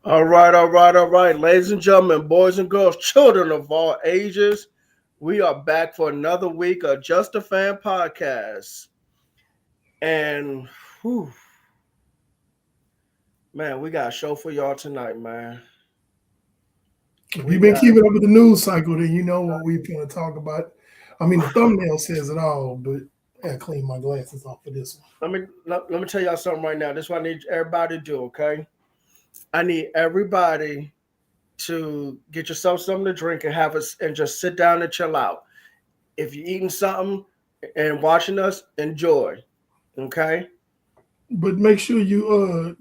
All right. Ladies and gentlemen, boys and girls, children of all ages, we are back for another week of Just a Fan podcast. And, whew, man, we got a show for y'all tonight, man. If We you've been got, keeping up with the news cycle, then you know what we're going to talk about. I mean, the thumbnail says it all, but I clean my glasses off for this one. let me tell y'all something right now. This is what I need everybody to do, okay? I need everybody to get yourself something to drink and have us and just sit down and chill out. If you're eating something and watching us, enjoy. Okay? But make sure you,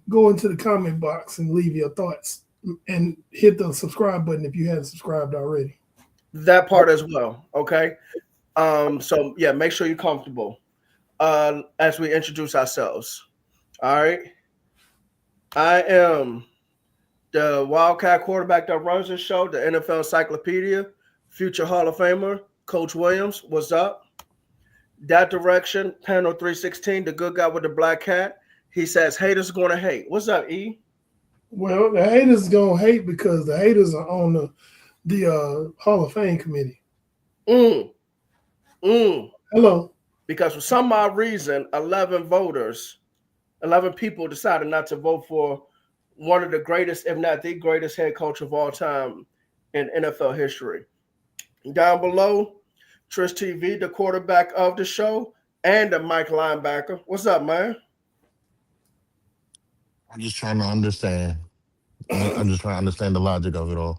go into the comment box and leave your thoughts and hit the subscribe button if you haven't subscribed already. That part as well. Okay. So yeah, make sure you're comfortable as we introduce ourselves. All right. I am the Wildcat quarterback that runs the show, the NFL Encyclopedia, future Hall of Famer, Coach Williams. What's up? That direction, panel 316, the good guy with the black hat. He says haters gonna hate. What's up, E? Well, the haters going to hate because the haters are on the Hall of Fame committee. Mm, mm. Hello. Because for some odd reason, 11 voters, 11 people decided not to vote for one of the greatest, if not the greatest head coach of all time in NFL history. Down below, Trish TV, the quarterback of the show, and the Mike linebacker. What's up, man? I'm just trying to understand. I'm just trying to understand the logic of it all.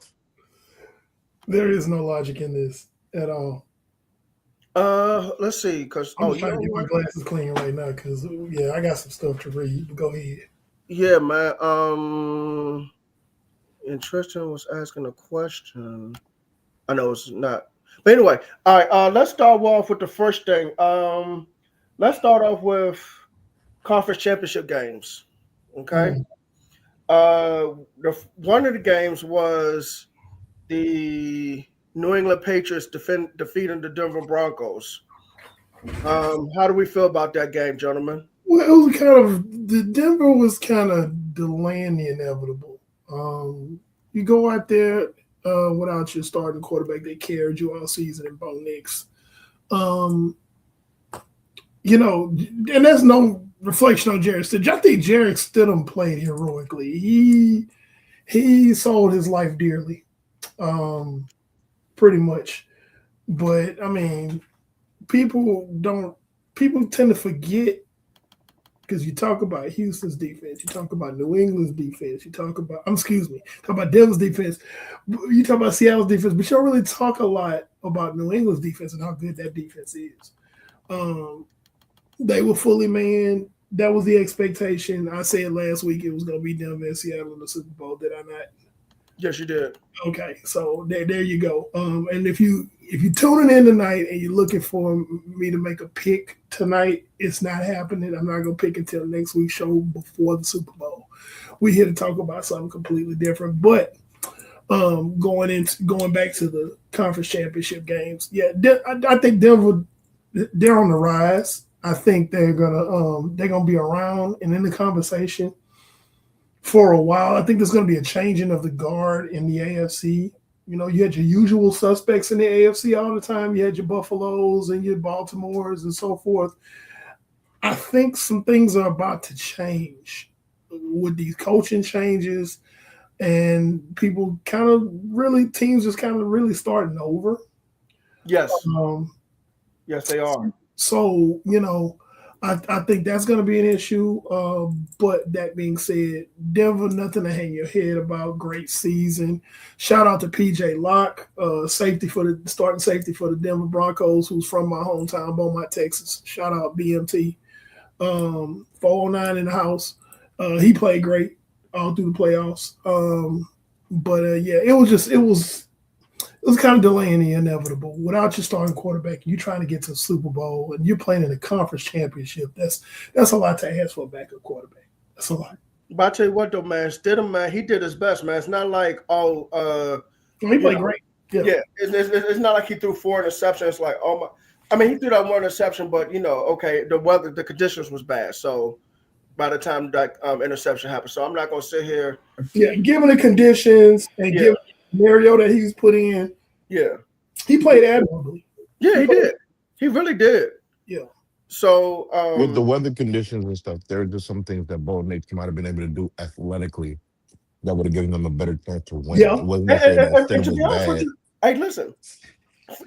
There is no logic in this at all. Let's see, because I'm just trying to get my glasses clean right now because yeah, I got some stuff to read. But go ahead. Yeah, man. And Tristan was asking a question. I know it's not, but anyway. All right. Let's start off with the first thing. Let's start off with conference championship games. Okay. Mm. One of the games was the New England Patriots defeating the Denver Broncos. How do we feel about that game, gentlemen? Well, it was kind of the Denver was kind of delaying the inevitable. You go out there without your starting quarterback. They carried you all season in Bo Nix. And there's no reflection on Jarrett Stidham. I think Jarrett Stidham played heroically. He sold his life dearly, pretty much. But I mean, people tend to forget because you talk about Houston's defense, you talk about New England's defense, talk about Denver's defense, you talk about Seattle's defense, but you don't really talk a lot about New England's defense and how good that defense is. They were fully manned. That was the expectation. I said last week it was going to be Denver and Seattle in the Super Bowl. Did I not? Yes, you did. Okay, so there you go. And if you're tuning in tonight and you're looking for me to make a pick tonight, it's not happening. I'm not gonna pick until next week's show before the Super Bowl. We're here to talk about something completely different. But going back to the conference championship games, yeah, I think Denver, they're on the rise. I think they're gonna be around and in the conversation for a while. I think there's going to be a changing of the guard in the AFC. You know, you had your usual suspects in the AFC all the time. You had your Buffaloes and your Baltimores and so forth. I think some things are about to change with these coaching changes and people teams just kind of really starting over. Yes. Yes, they are. So, I think that's going to be an issue. But that being said, Denver, nothing to hang your head about. Great season. Shout out to PJ Locke, starting safety for the Denver Broncos, who's from my hometown, Beaumont, Texas. Shout out BMT. 409 in the house. He played great all through the playoffs. It was kind of delaying the inevitable. Without your starting quarterback, you're trying to get to the Super Bowl, and you're playing in a conference championship. That's a lot to ask for a backup quarterback. That's a lot. But I tell you what, though, man, Stidham, man, he did his best, man. It's not like he played great. Yeah, it's not like he threw 4 interceptions. It's like, oh my, I mean, he threw that 1 interception, but okay, the conditions was bad. So, by the time that interception happens. So I'm not going to sit here. Yeah, given the conditions and Yeah. given the scenario that he's put in, Yeah. he played admirably. Yeah, he did. He really did. Yeah. So With the weather conditions and stuff, there are just some things that Bo Nix might have been able to do athletically that would have given them a better chance to win. Yeah. It wasn't to say that and Snub to was be honest with bad. you, hey, listen,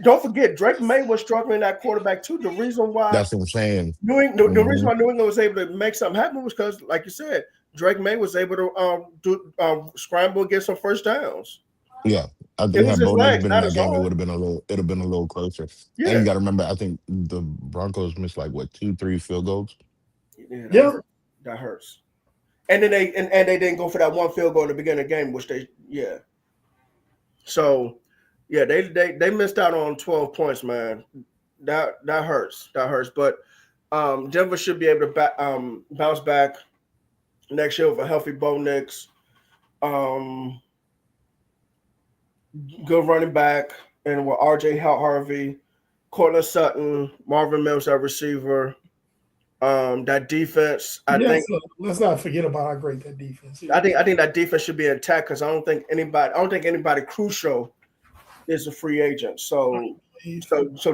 don't forget Drake May was struggling at quarterback too. The reason why That's what I'm saying. the reason why New England was able to make something happen was because, like you said, Drake May was able to scramble and get some first downs. Yeah, I It think was had his Bo Nix legs, been in not that his game, it arm. would have been a little. It'd have been a little closer. And Yeah, you got to remember, I think the Broncos missed like what 2, 3 field goals. Yeah. That hurts. And then they didn't go for that one field goal in the beginning of the game, which they. So yeah, they missed out on 12 points, man. That hurts. That hurts. But Denver should be able to bounce back next year with a healthy Bo Nix, good running back, and with R.J. Harvey, Cortland Sutton, Marvin Mims at receiver. That defense, I Yes, think. let's not forget about how great that defense is. I think that defense should be intact because I don't think anybody crucial is a free agent. So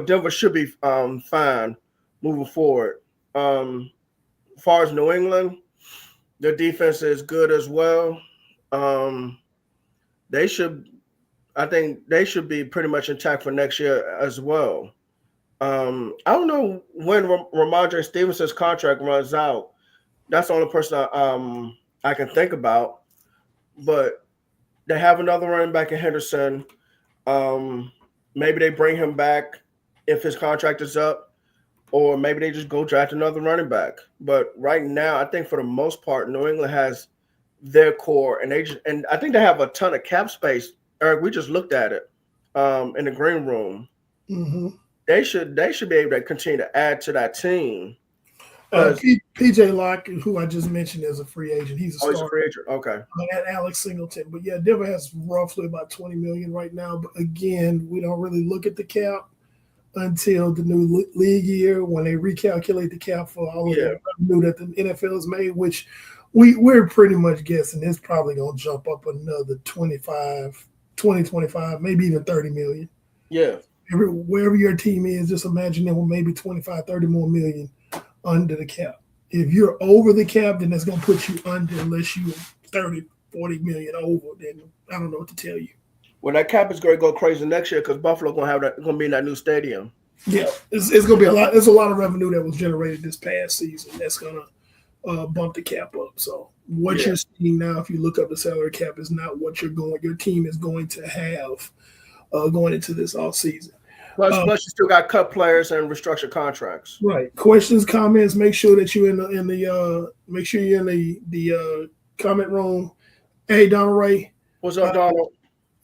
Denver should be fine moving forward. As far as New England, their defense is good as well. They should, I think, they should be pretty much intact for next year as well. I don't know when Ramondre Stevenson's contract runs out. That's the only person I can think about. But they have another running back in Henderson. Maybe they bring him back if his contract is up, or maybe they just go draft another running back. But right now, I think for the most part, New England has their core, and I think they have a ton of cap space. Eric, we just looked at it in the green room. Mm-hmm. They should be able to continue to add to that team. PJ Locke, who I just mentioned, is a free agent. He's a starter. He's a free agent. Okay. And Alex Singleton. But yeah, Denver has roughly about $20 million right now. But again, we don't really look at the cap until the new league year when they recalculate the cap for all of the revenue that the NFL has made, which we're pretty much guessing it's probably going to jump up another 20, 25, maybe even 30 million. Yeah. Wherever your team is, just imagine them with maybe 25, 30 more million under the cap. If you're over the cap, then that's going to put you under unless you're 30, 40 million over. Then I don't know what to tell you. Well, that cap is going to go crazy next year because Buffalo going to be in that new stadium. Yeah, it's going to be a lot. There's a lot of revenue that was generated this past season that's going to bump the cap up. So what you're seeing now, if you look up the salary cap, is not what your team is going to have going into this off season. Plus, you still got cut players and restructured contracts. Right. Questions, comments. Make sure that you're in the comment room. Hey, Donald Ray. What's up, Donald?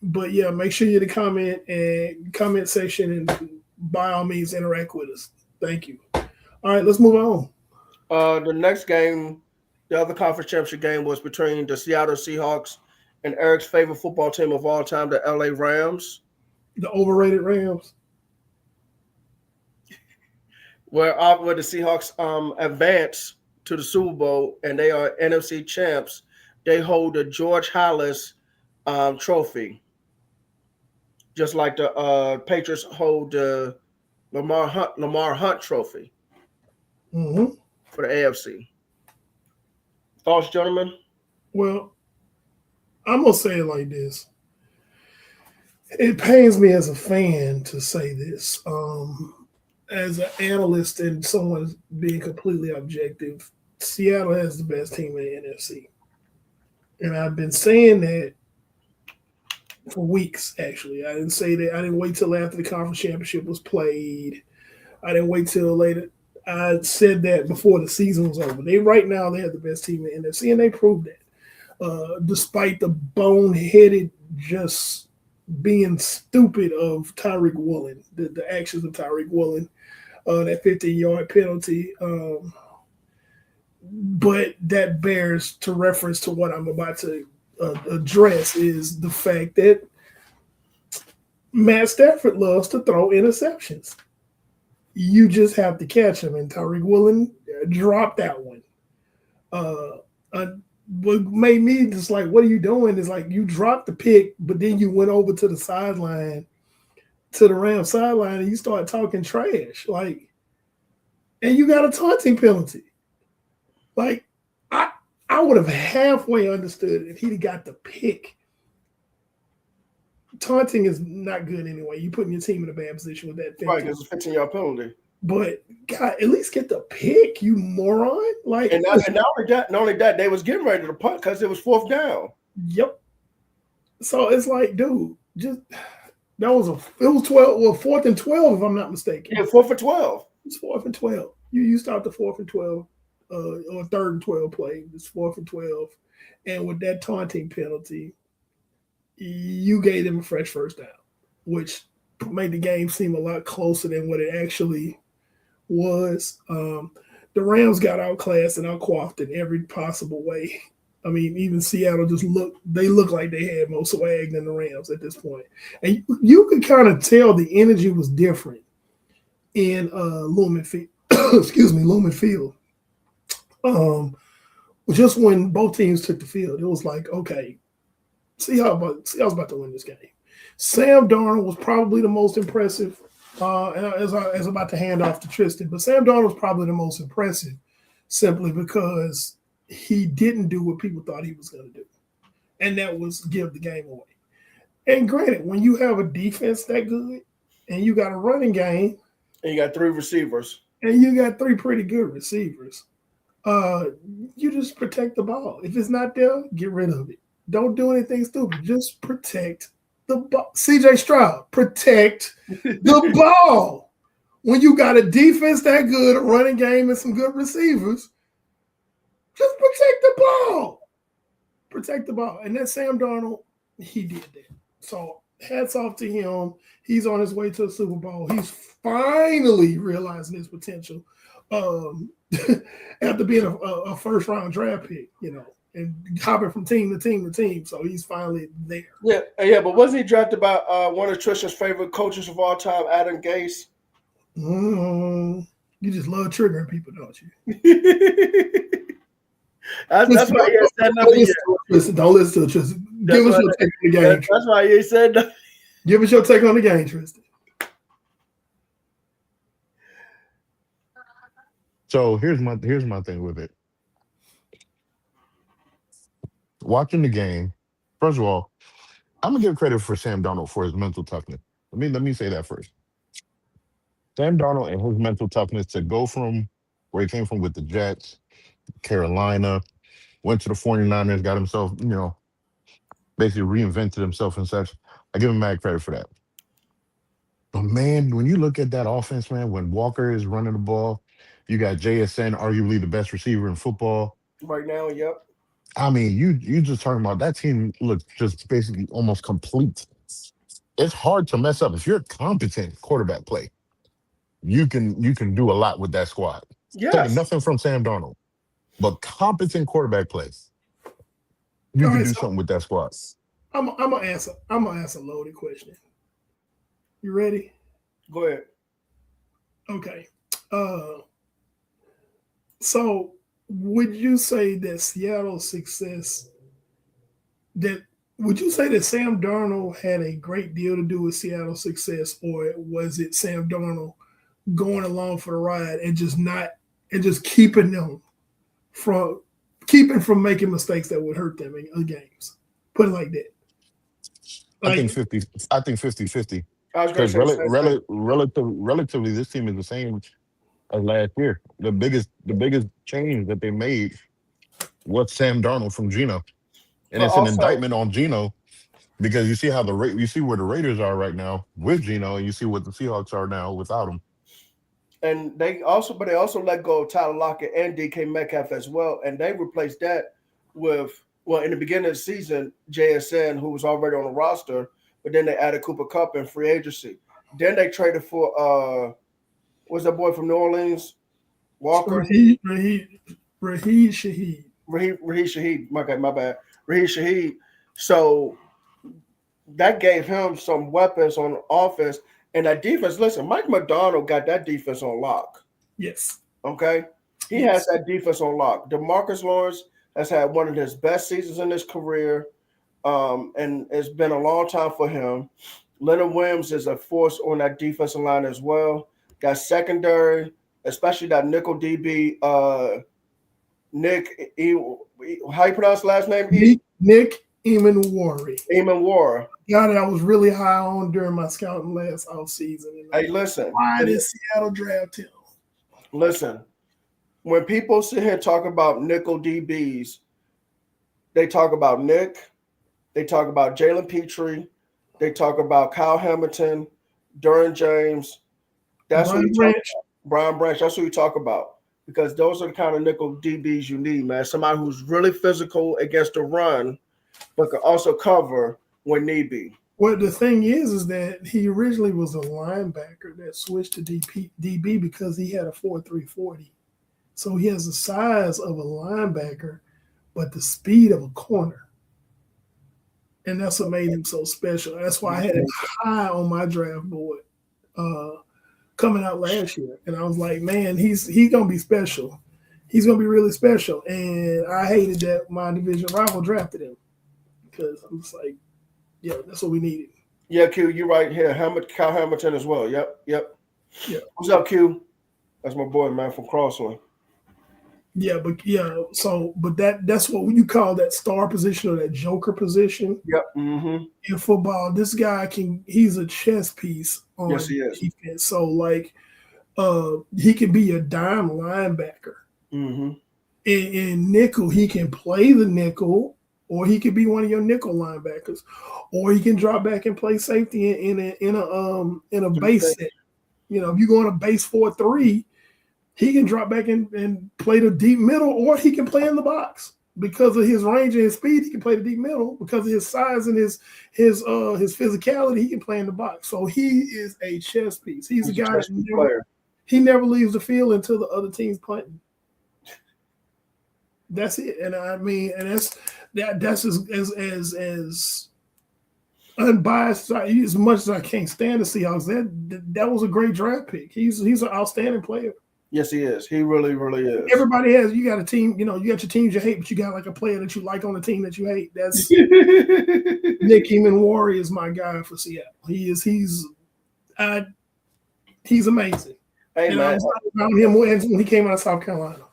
But yeah, make sure you're in the comment section, and by all means interact with us. Thank you. All right, let's move on. The next game, the other conference championship game, was between the Seattle Seahawks and Eric's favorite football team of all time, the LA Rams. The overrated Rams. Where the Seahawks advance to the Super Bowl and they are NFC champs, they hold the George Halas trophy, just like the Patriots hold the Lamar Hunt trophy for the AFC. Thoughts, gentlemen? Well, I'm gonna say it like this. It pains me as a fan to say this. As an analyst and someone being completely objective, Seattle has the best team in the NFC. And I've been saying that for weeks, actually. I didn't say that. I didn't wait till after the conference championship was played. I didn't wait till later. I said that before the season was over. Right now, they have the best team in the NFC, and they proved that. Despite the boneheaded, just being stupid of Tyreek Woolen, the actions of Tyreek Woolen, that 15-yard penalty. But that bears to reference to what I'm about to address is the fact that Matt Stafford loves to throw interceptions. You just have to catch him, and Tyreek Woolen dropped that one. Uh, what made me just like, what are you doing? Is like you dropped the pick, but then you went over to the sideline, to the Rams sideline, and you started talking trash. Like, and you got a taunting penalty. Like, I would have halfway understood if he'd got the pick. Taunting is not good anyway. You putting your team in a bad position with that. Right, because it's a 15-yard penalty. But God, at least get the pick, you moron! Like, and not only that, they was getting ready to punt because it was 4th down. Yep. So it's like, dude, just it was 12. Well, 4th and 12, if I'm not mistaken. Yeah, 4th for 12. It's 4th and 12. You start the 4th and 12, or 3rd and 12 play. It's 4th and 12, and with that taunting penalty, you gave them a fresh first down, which made the game seem a lot closer than what it actually was. The Rams got outclassed and outquaffed in every possible way. I mean, even Seattle just looked like they had more swag than the Rams at this point. And you could kind of tell the energy was different in Lumen Field. Lumen Field. Just when both teams took the field, it was like, okay, Seattle's about to win this game. Sam Darnold was probably the most impressive. And as I'm about to hand off to Tristan, but Sam Darnold was probably the most impressive simply because he didn't do what people thought he was going to do, and that was give the game away. And granted, when you have a defense that good and you got a running game and you got 3 receivers and you got 3 pretty good receivers, you just protect the ball. If it's not there, get rid of it. Don't do anything stupid. Just protect the ball. CJ Stroud, protect the ball. When you got a defense that good, a running game, and some good receivers, just protect the ball. Protect the ball. And that Sam Darnold, he did that. So hats off to him. He's on his way to the Super Bowl. He's finally realizing his potential after being a first-round draft pick, and hopping from team to team to team. So he's finally there. Yeah, but wasn't he drafted by one of Trisha's favorite coaches of all time, Adam Gase? You just love triggering people, don't you? That's why you said nothing yet. Don't listen to it, Tristan. Give us your take on the game. That's why you said nothing. Give us your take on the game, Tristan. So here's my thing with it. Watching the game, first of all, I'm gonna give credit for Sam Darnold for his mental toughness. Let me say that first. Sam Darnold and his mental toughness to go from where he came from with the Jets, Carolina, went to the 49ers, got himself, basically reinvented himself and such. I give him mad credit for that. But man, when you look at that offense, man, when Walker is running the ball, you got JSN, arguably the best receiver in football. Right now, yep. I mean, you just talking about that team looks just basically almost complete. It's hard to mess up. If you're a competent quarterback play, you can do a lot with that squad. Yes. Taking nothing from Sam Darnold, but competent quarterback plays. You can do something with that squad. I'm gonna answer a loaded question. You ready? Go ahead. Okay. So would you say that Seattle's success would you say that Sam Darnold had a great deal to do with Seattle's success, or was it Sam Darnold going along for the ride and just keeping from making mistakes that would hurt them in games? Put it like that. I think 50-50. I was going Because to say relatively, this team is the same as last year. The biggest change that they made was Sam Darnold from Geno, and it's an indictment on Geno because you see how you see where the Raiders are right now with Geno, and you see what the Seahawks are now without him. And they also let go of Tyler Lockett and DK Metcalf as well, and they replaced that with, well, in the beginning of the season, JSN, who was already on the roster, but then they added Cooper Kupp in free agency. Then they traded for what's that boy from New Orleans? Walker? Raheed Shaheed. Raheed Shaheed. My bad. Raheed Shaheed. So that gave him some weapons on offense. And that defense, listen, Mike McDonald got that defense on lock. Yes. Okay. He has that defense on lock. DeMarcus Lawrence has had one of his best seasons in his career, and it's been a long time for him. Leonard Williams is a force on that defensive line as well. Got secondary, especially that nickel DB, Nick. How you pronounce the last name? Nick Eamon-Wari. Eamon-Wari. Guy that I was really high on during my scouting last offseason. Hey, listen. Why did Seattle draft him? Listen, when people sit here and talk about nickel DBs, they talk about Nick, they talk about Jalen Petrie, they talk about Kyle Hamilton, Derwin James. That's what you talk about. Brian Branch. That's what we talk about. Because those are the kind of nickel DBs you need, man. Somebody who's really physical against the run, but can also cover when need be. Well, the thing is that he originally was a linebacker that switched to DB because he had a 4.3 40. So he has the size of a linebacker, but the speed of a corner. And that's what made him so special. That's why I had him high on my draft board coming out last year. And I was like, man, he's going to be special. He's going to be really special. And I hated that my division rival drafted him because I'm just like, yeah, that's what we needed. Yeah, Q, you're right here. Kyle Hamilton as well. Yep. Yeah. What's up, Q? That's my boy, man, from Crossland. Yeah, but that's what you call that star position or that joker position. Yep. Mm-hmm. In football, this guy he's a chess piece on defense. So like he can be a dime linebacker. Mm-hmm. In nickel, he can play the nickel, or he could be one of your nickel linebackers, or he can drop back and play safety in a base set. You know, if you go on a base 4-3, he can drop back and play the deep middle, or he can play in the box. Because of his range and his speed, he can play the deep middle. Because of his size and his physicality, he can play in the box. So he is a chess piece. He's a guy that never leaves the field until the other team's punting. That's it. And I mean, and that's as unbiased as much as I can't stand the Seahawks. That was a great draft pick. He's an outstanding player. Yes, he is. He really, really is. Everybody you got a team, you got your teams you hate, but you got like a player that you like on the team that you hate. That's Nick Eamon-Wari is my guy for Seattle. He's amazing. Hey, and man. I was about him when he came out of South Carolina.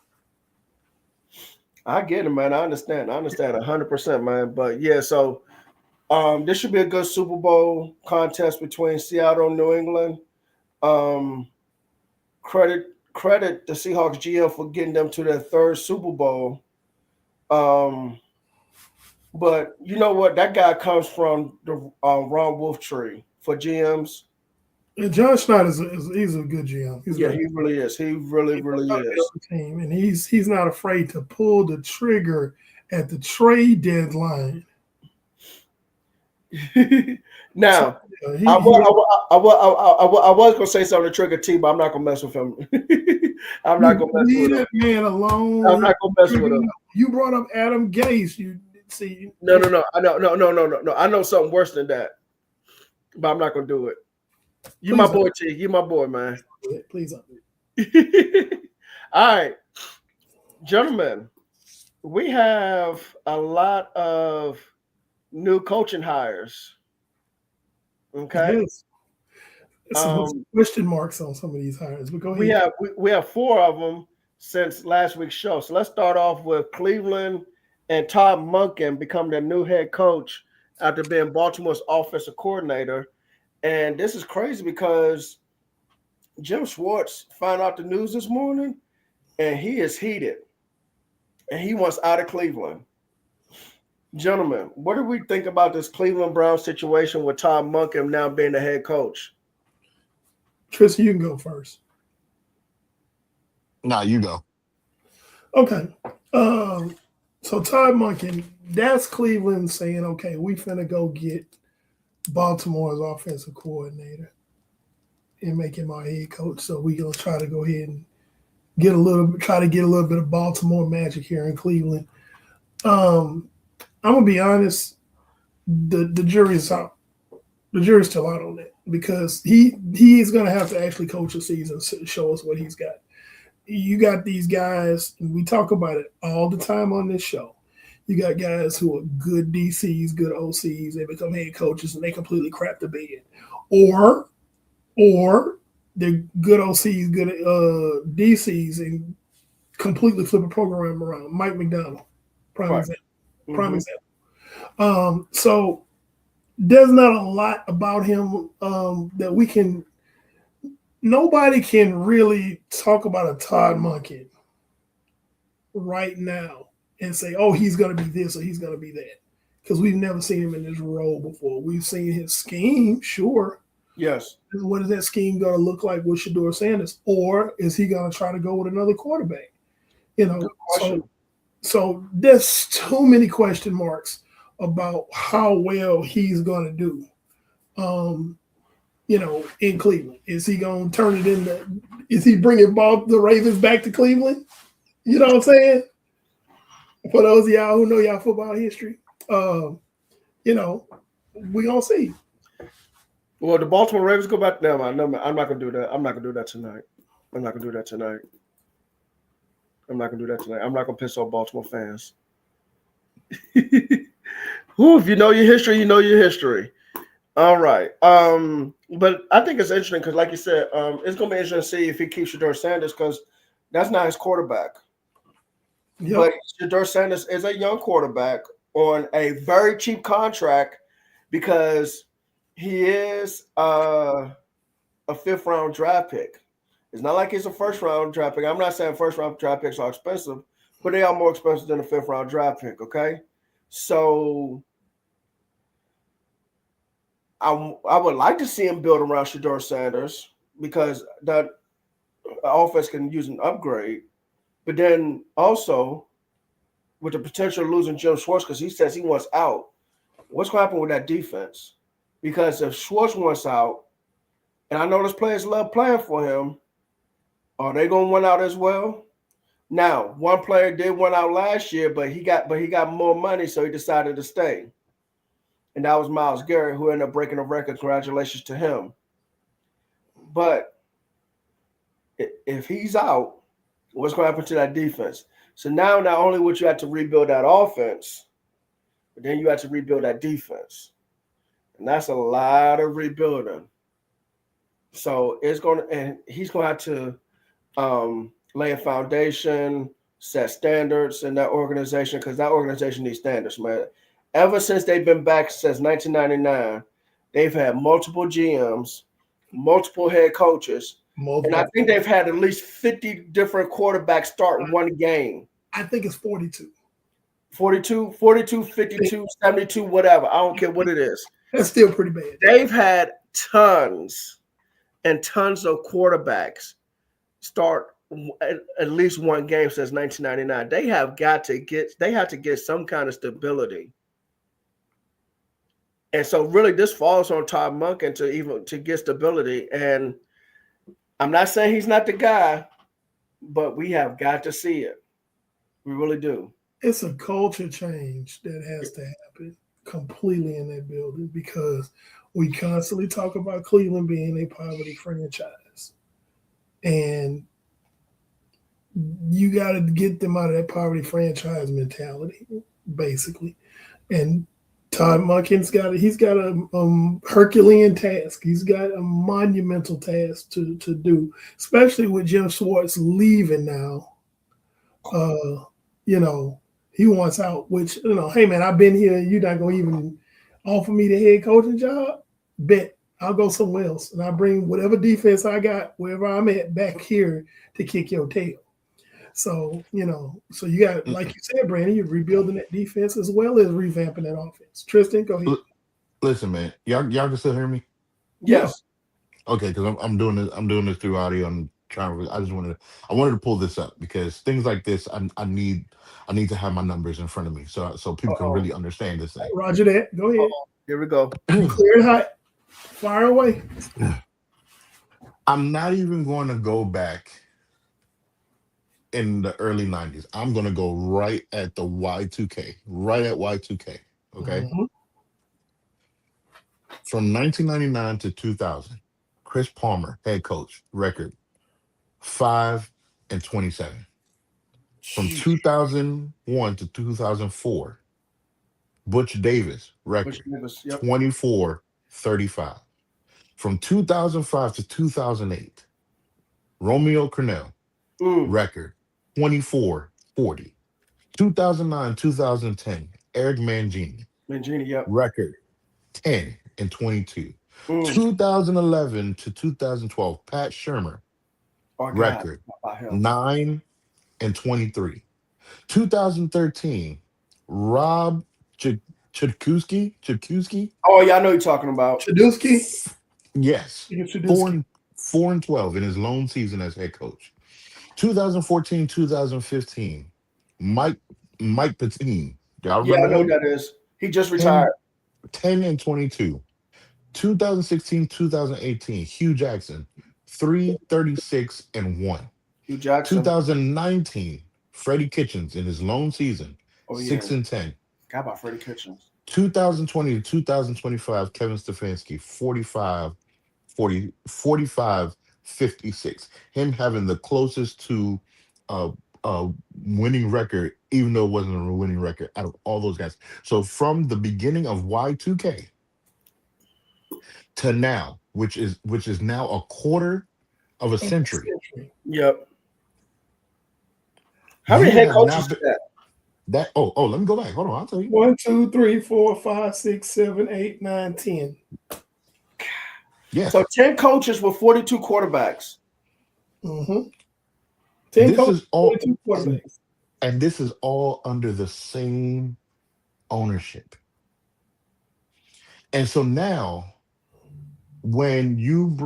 I get it, man. I understand 100%, man. But yeah, so this should be a good Super Bowl contest between Seattle and New England. Credit the Seahawks GM for getting them to their third Super Bowl. But you know what? That guy comes from the Ron Wolf tree for GMs. And John Schneider he's a good GM. He really is. He really is. Team, and he's not afraid to pull the trigger at the trade deadline. Now, I was gonna say something to trigger T, but I'm not gonna mess with him. I'm not gonna mess with him. Leave that man alone. I'm not gonna mess with him. You brought up Adam Gase. You see? No. I know something worse than that, but I'm not gonna do it. You my boy, T. You my boy, man. Please. All right, gentlemen, we have a lot of new coaching hires. Okay. Yes. Some question marks on some of these hires, but go ahead. We have 4 of them since last week's show. So let's start off with Cleveland and Todd Monken become their new head coach after being Baltimore's offensive coordinator. And this is crazy because Jim Schwartz found out the news this morning, and he is heated, and he wants out of Cleveland. Gentlemen, what do we think about this Cleveland Browns situation with Todd Monken now being the head coach? Tristan, you can go first. Nah, you go. Okay. So Todd Monken, that's Cleveland saying, okay, we finna go get Baltimore's offensive coordinator and make him our head coach. So we're gonna try to go ahead and get a little bit of Baltimore magic here in Cleveland. I'm gonna be honest, the jury's out. The jury's still out on that because he is gonna have to actually coach a season to show us what he's got. you got these guys, and we talk about it all the time on this show. You got guys who are good DCs, good OCs. They become head coaches and they completely crap the bed, or or they're good OCs, good DCs, and completely flip a program around. Mike McDonald, prime Right. example. Prime example. So there's not a lot about him that we can. Nobody can really talk about a Todd Monken right now and say, "Oh, he's going to be this or he's going to be that," because we've never seen him in this role before. We've seen his scheme, sure. Yes. What is that scheme going to look like with Shedeur Sanders, or is he going to try to go with another quarterback? You know, so there's too many question marks about how well he's going to do. In Cleveland, is he going to turn it into? Is he bringing the Ravens back to Cleveland? You know what I'm saying? For those of y'all who know y'all football history, we gonna see. Well, the Baltimore Ravens go back. No, I'm not gonna do that. I'm not gonna do that tonight. I'm not gonna piss off Baltimore fans. If you know your history, you know your history. All right. But I think it's interesting because, like you said, it's gonna be interesting to see if he keeps Shedeur Sanders because that's not his quarterback. Yep. But Shedeur Sanders is a young quarterback on a very cheap contract because he is a 5th-round draft pick. It's not like he's a 1st-round draft pick. I'm not saying 1st-round draft picks are expensive, but they are more expensive than a 5th-round draft pick, okay? So I would like to see him build around Shedeur Sanders because that offense can use an upgrade. But then also with the potential of losing Jim Schwartz because he says he wants out, what's going to happen with that defense? Because if Schwartz wants out, and I know those players love playing for him, are they going to win out as well? Now, one player did win out last year, but he got more money, so he decided to stay. And that was Myles Garrett, who ended up breaking a record. Congratulations to him. But if he's out, what's going to happen to that defense? So now not only would you have to rebuild that offense, but then you have to rebuild that defense. And that's a lot of rebuilding. So he's going to have to lay a foundation, set standards in that organization because that organization needs standards, man. Ever since they've been back since 1999, they've had multiple GMs, multiple head coaches, and I think they've had at least 50 different quarterbacks start one game. I think it's 42. 42, 52, 72, whatever. I don't care what it is. That's still pretty bad. They've had tons and tons of quarterbacks start at least one game since 1999. They have to get some kind of stability. And so really this falls on Todd Monken to get stability. And I'm not saying he's not the guy, but we have got to see it. We really do. It's a culture change that has to happen completely in that building because we constantly talk about Cleveland being a poverty franchise. And you got to get them out of that poverty franchise mentality, basically. And Todd Monken's got a Herculean task. He's got a monumental task to do, especially with Jim Schwartz leaving now. He wants out, which, hey man, I've been here. You're not going to even offer me the head coaching job? Bet I'll go somewhere else. And I bring whatever defense I got, wherever I'm at, back here to kick your tail. So, so you got, like you said, Brandon, you're rebuilding that defense as well as revamping that offense. Tristan, go ahead. Listen, man, y'all can still hear me? Yes. Okay, because I'm doing this through audio and I wanted to pull this up because things like this, I need to have my numbers in front of me so people can really understand this thing. Roger that. Go ahead. Here we go. Clear and hot. Fire away. I'm not even going to go back in the early 90s. I'm going to go right at the Y2K, right at Y2K. Okay. Mm-hmm. From 1999 to 2000, Chris Palmer, head coach, record 5 and 27. From 2001 to 2004, Butch Davis Which record Davis? Yep. 24-35. From 2005 to 2008, Romeo Cornell Mm. record 24-40. 2009 2010, Eric Mangini Mangini. Yep. record 10 and 22. Mm. 2011 to 2012, Pat Shermer Oh God, record how about him? 9 and 23. 2013, Rob Ch- Chudkowski, Oh yeah, I know you're talking about. Traduski, yes, four Traduski. and 4-12 in his lone season as head coach. 2014, 2015, Mike Mike Patine. Do y'all Yeah, I remember know who him? that is. He just 10, retired. 10 and 22. 2016, 2018, Hugh Jackson, 336 and 1. Hugh Jackson. 2019, Freddie Kitchens in his lone season, Oh yeah, 6 and 10. forgot about Freddie Kitchens. 2020 to 2025, Kevin Stefanski, 45, 56. Him having the closest to uh, winning record, even though it wasn't a winning record, out of all those guys. So from the beginning of Y2K to now, which is now a quarter of a century, Yep. How many you head have coaches not is been that? that. Oh, let me go back. Hold on, I'll tell you. 1, 2, 3, 4, 5, 6, 7, 8, 9, 10. So Yes, 10 coaches with 42 quarterbacks. Mm-hmm. 10 this coaches, is all, 42 and quarterbacks. and this is all under the same ownership. And so now, when you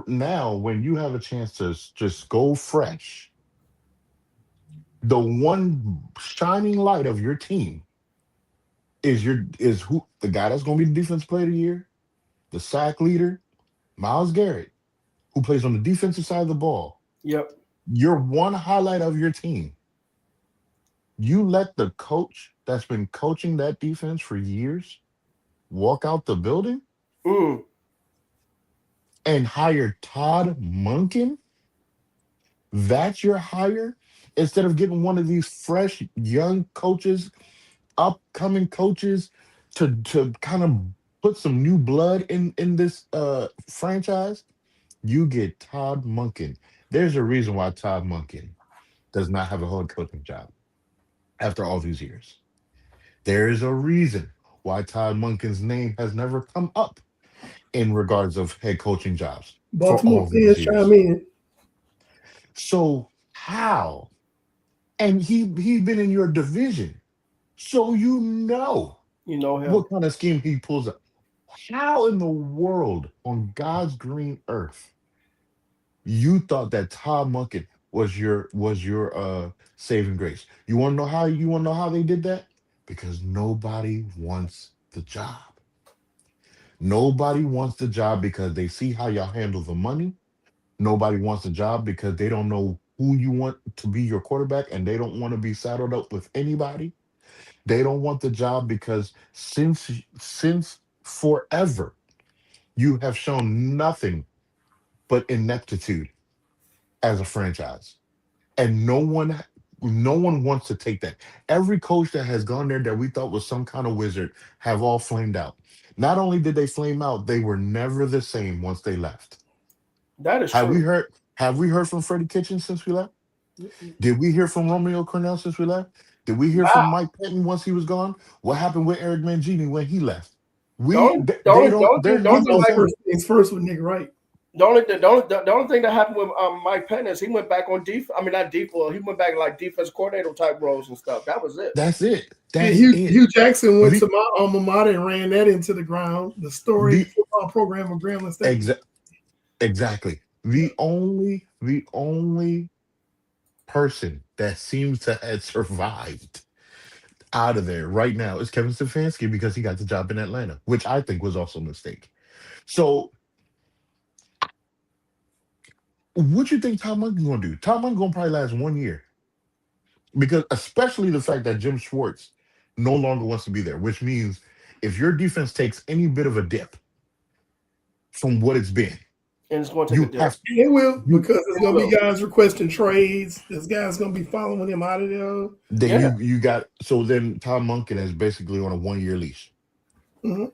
have a chance to just go fresh, the one shining light of your team is who the guy that's going to be the defensive player of the year, the sack leader, Miles Garrett, who plays on the defensive side of the ball. Yep. You're one highlight of your team. You let the coach that's been coaching that defense for years walk out the building Mm. and hire Todd Monken. That's your hire instead of getting one of these fresh young coaches, upcoming coaches to kind of put some new blood in this franchise. You get Todd Monken. There's a reason why Todd Monken does not have a head coaching job after all these years. There is a reason why Todd Monken's name has never come up in regards of head coaching jobs for Baltimore all these fans chime years. in. So how? And he's been in your division, so you know You know him. what kind of scheme he pulls up. How in the world on God's green earth you thought that Todd Monken was your saving grace? You want to know how they did that? Because nobody wants the job. Nobody wants the job because they see how y'all handle the money. Nobody wants the job because they don't know who you want to be your quarterback and they don't want to be saddled up with anybody. They don't want the job because since forever you have shown nothing but ineptitude as a franchise. And no one wants to take that. Every coach that has gone there that we thought was some kind of wizard have all flamed out. Not only did they flame out, they were never the same once they left. That is Have we true. heard have we heard from Freddie Kitchen since we left? Did we hear from Romeo Cornell since we left? Did we hear from Wow. Mike Pettin once he was gone? What happened with Eric Mangini when he left? The We only, the they only, the don't only they're thing, the He only never thing the goes Mike, same. first things first with Nick Wright. the only thing that happened with Mike Penn is he went back on defense. I mean, not deep. Well, he went back like defense coordinator type roles and stuff. That was it. That's it. Yeah, That's it. Hugh Jackson went The to my alma mater and ran that into the ground. The storied the football program of Grambling State. exa- exactly. Yeah. The only person that seems to have survived out of there right now is Kevin Stefanski because he got the job in Atlanta, which I think was also a mistake. So what you think Tom Munkin gonna do? Tom Munkin gonna probably last 1 year because especially the fact that Jim Schwartz no longer wants to be there, which means if your defense takes any bit of a dip from what it's been, and it's going to You take a dip. have It will, you because there's gonna be guys requesting trades. There's guys gonna be following him out of there. then Yeah, you got so then Tom Monken is basically on a 1 year leash. Mm-hmm.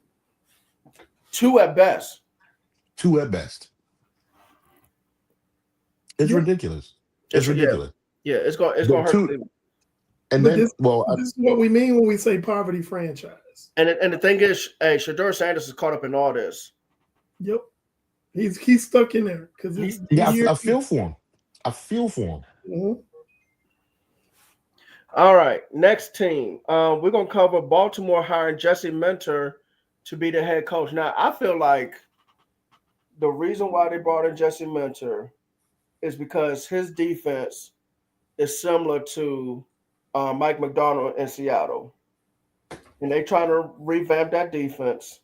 2 at best. 2 at best. It's Yeah, ridiculous. It's It's yeah, ridiculous. yeah. It's The gonna hurt. two and but then this well this is what we mean when we say poverty franchise. And the thing is, hey, Shador Sanders is caught up in all this. Yep, he's stuck in there because it's yeah, year. I feel for him. I feel for him. Mhm. All right, next team. We're gonna cover Baltimore hiring Jesse Minter to be the head coach. Now, I feel like the reason why they brought in Jesse Minter is because his defense is similar to Mike McDonald in Seattle, and they trying to revamp that defense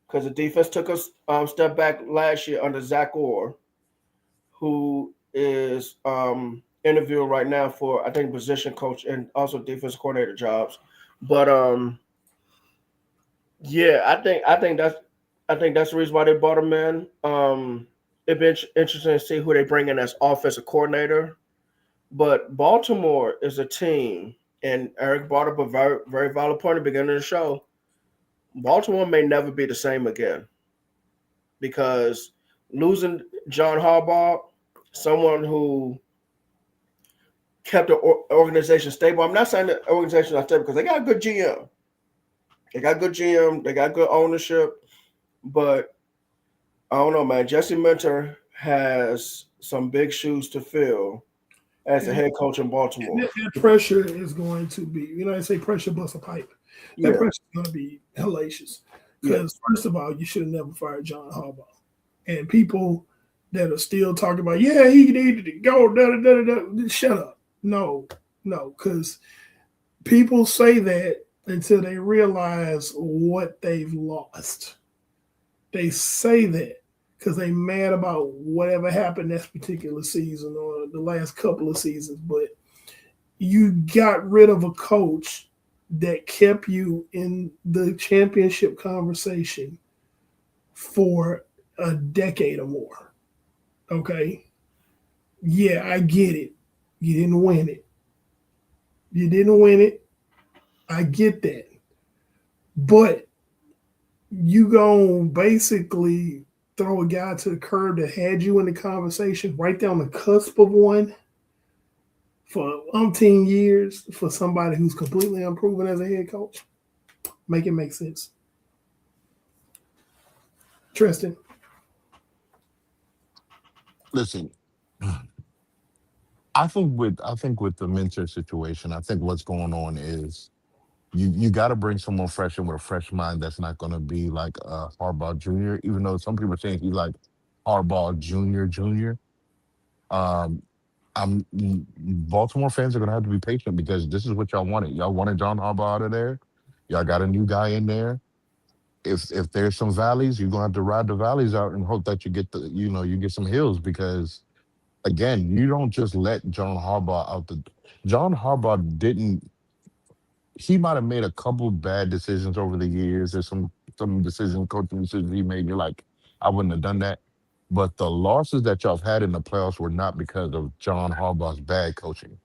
because the defense took a step back last year under Zach Orr, who is interviewing right now for I think position coach and also defense coordinator jobs. But yeah, I think that's the reason why they brought him in. It'd be interesting to see who they bring in as offensive coordinator. But Baltimore is a team, and Eric brought up a very very valid point at the beginning of the show. Baltimore may never be the same again because losing John Harbaugh, someone who kept the organization stable. I'm not saying the organization is stable because they got a good GM. They got good GM. They got good ownership. But I don't know, man. Jesse Minter has some big shoes to fill as the head coach in Baltimore. That pressure is going to be, they say pressure busts a pipe. That Yeah. pressure is going to be hellacious. Because first of all, you should have never fired John Harbaugh. And people that are still talking about, yeah, he needed to go, shut up. No, because people say that until they realize what they've lost. They say that because they mad about whatever happened this particular season or the last couple of seasons. But you got rid of a coach that kept you in the championship conversation for a decade or more. Okay? Yeah, I get it. You didn't win it. I get that. But you gonna basically throw a guy to the curb that had you in the conversation right there on the cusp of one for umpteen years for somebody who's completely unproven as a head coach? Make it make sense. Tristan. Listen, I think with the mentor situation, I think what's going on is you got to bring someone fresh in with a fresh mind that's not going to be like Harbaugh Jr. Even though some people are saying he's like Harbaugh Jr. Um, Baltimore fans are going to have to be patient because this is what y'all wanted. Y'all wanted John Harbaugh out of there. Y'all got a new guy in there. If there's some valleys, you're gonna have to ride the valleys out and hope that you get you get some hills because again, you don't just let John Harbaugh out the. John Harbaugh didn't. He might have made a couple bad decisions over the years. There's some decisions, coaching decisions he made. You're like, I wouldn't have done that. But the losses that y'all have had in the playoffs were not because of John Harbaugh's bad coaching.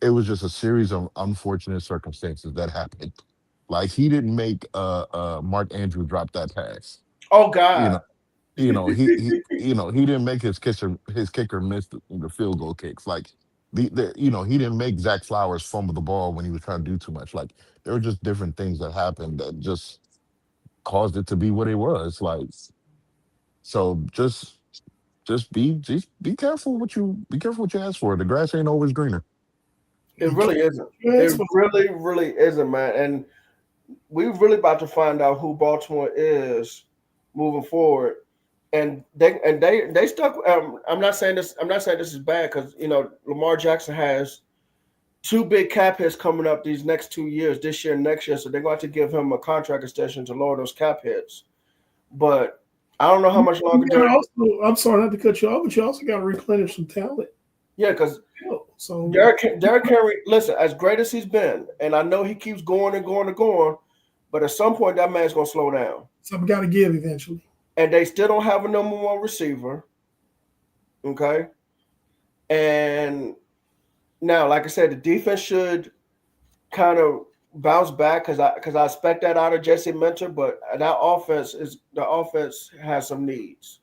It was just a series of unfortunate circumstances that happened. Like he didn't make Mark Andrews drop that pass. Oh You God. know, he didn't make his kicker miss the field goal kicks. Like he didn't make Zach Flowers fumble the ball when he was trying to do too much. Like there were just different things that happened that just caused it to be what it was. Like so, just be careful what you ask for. The grass ain't always greener. It really isn't. Yes, It really, really isn't, man. And we're really about to find out who Baltimore is moving forward. And they stuck. I'm not saying this. I'm not saying this is bad because Lamar Jackson has two big cap hits coming up these next 2 years, this year and next year. So they're going to give him a contract extension to lower those cap hits. But I don't know how much longer. I'm sorry not to cut you off, but you also got to replenish some talent. Yeah, because so Derrick Henry, listen, as great as he's been, and I know he keeps going and going and going, but at some point that man's going to slow down. something got to give eventually. And they still don't have a number one receiver. Okay, and now, like I said, the defense should kind of bounce back because I expect that out of Jesse Mentor, but the offense has some needs,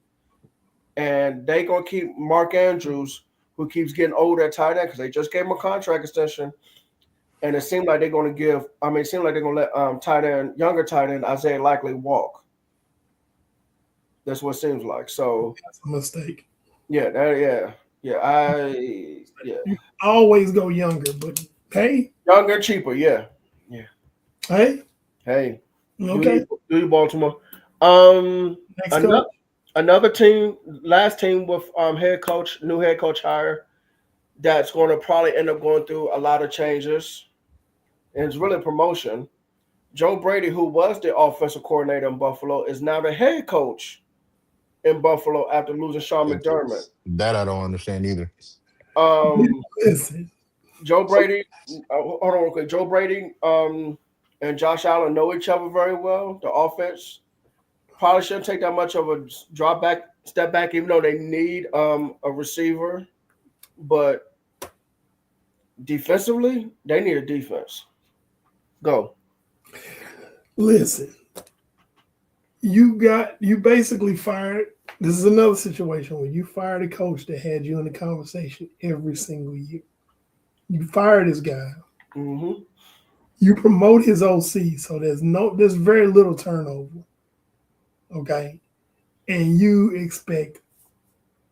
and they gonna keep Mark Andrews, who keeps getting older at tight end because they just gave him a contract extension, and it seemed like they're gonna give. I mean, it seemed like they're gonna let younger tight end Isaiah Likely walk. That's what it seems like. So That's a mistake. yeah, yeah. You always go younger, but hey, Younger, cheaper, yeah, yeah. hey, Hey, okay. do you Baltimore? Um, Next another coach. another team, last team with new head coach hire that's going to probably end up going through a lot of changes, and it's really a promotion. Joe Brady, who was the offensive coordinator in Buffalo, is now the head coach in Buffalo after losing Sean McDermott. That I don't understand either. Um, Listen, Joe Brady, hold on real quick. Joe Brady, and Josh Allen know each other very well. The offense probably shouldn't take that much of a step back, even though they need a receiver. But defensively, they need a defense. Go. listen. You basically fired. This is another situation where you fired a coach that had you in the conversation every single year. You fire this guy. Mm-hmm. You promote his OC, so there's very little turnover. Okay, and you expect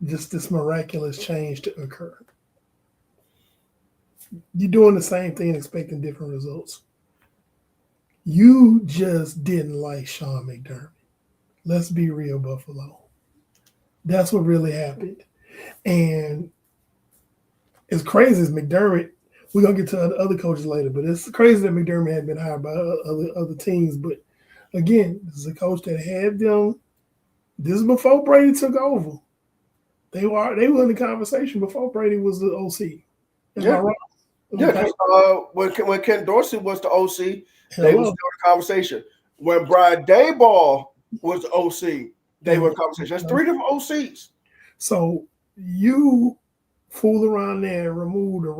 just this miraculous change to occur. You're doing the same thing, expecting different results. You just didn't like Sean McDermott. Let's be real, Buffalo. That's what really happened. And as crazy as McDermott, we're gonna get to other coaches later, but it's crazy that McDermott had been hired by other teams. But again, this is a coach that had them. This is before Brady took over. They were in the conversation before Brady was the OC. Am I Yeah, wrong? yeah. Okay. 'Cause, when Ken Dorsey was the OC, they was Hello. still in the conversation. When Brian Dayball was the OC, they were in conversation. There's three different OCs. So you fool around there and remove the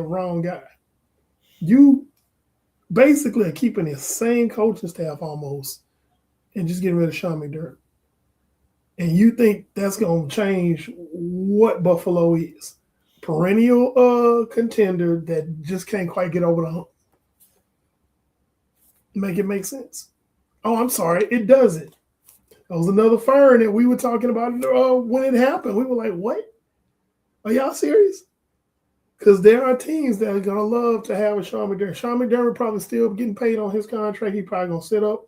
wrong guy. You basically are keeping the same coaching staff almost and just getting rid of Sean McDermott. And you think that's going to change what Buffalo is? Perennial contender that just can't quite get over the hump. Make it make sense? Oh, I'm sorry, it doesn't. That was another fire that we were talking about when it happened. We were like, "What? Are y'all serious?" Because there are teams that are gonna love to have a Sean McDermott. Sean McDermott probably still getting paid on his contract. He probably gonna sit up,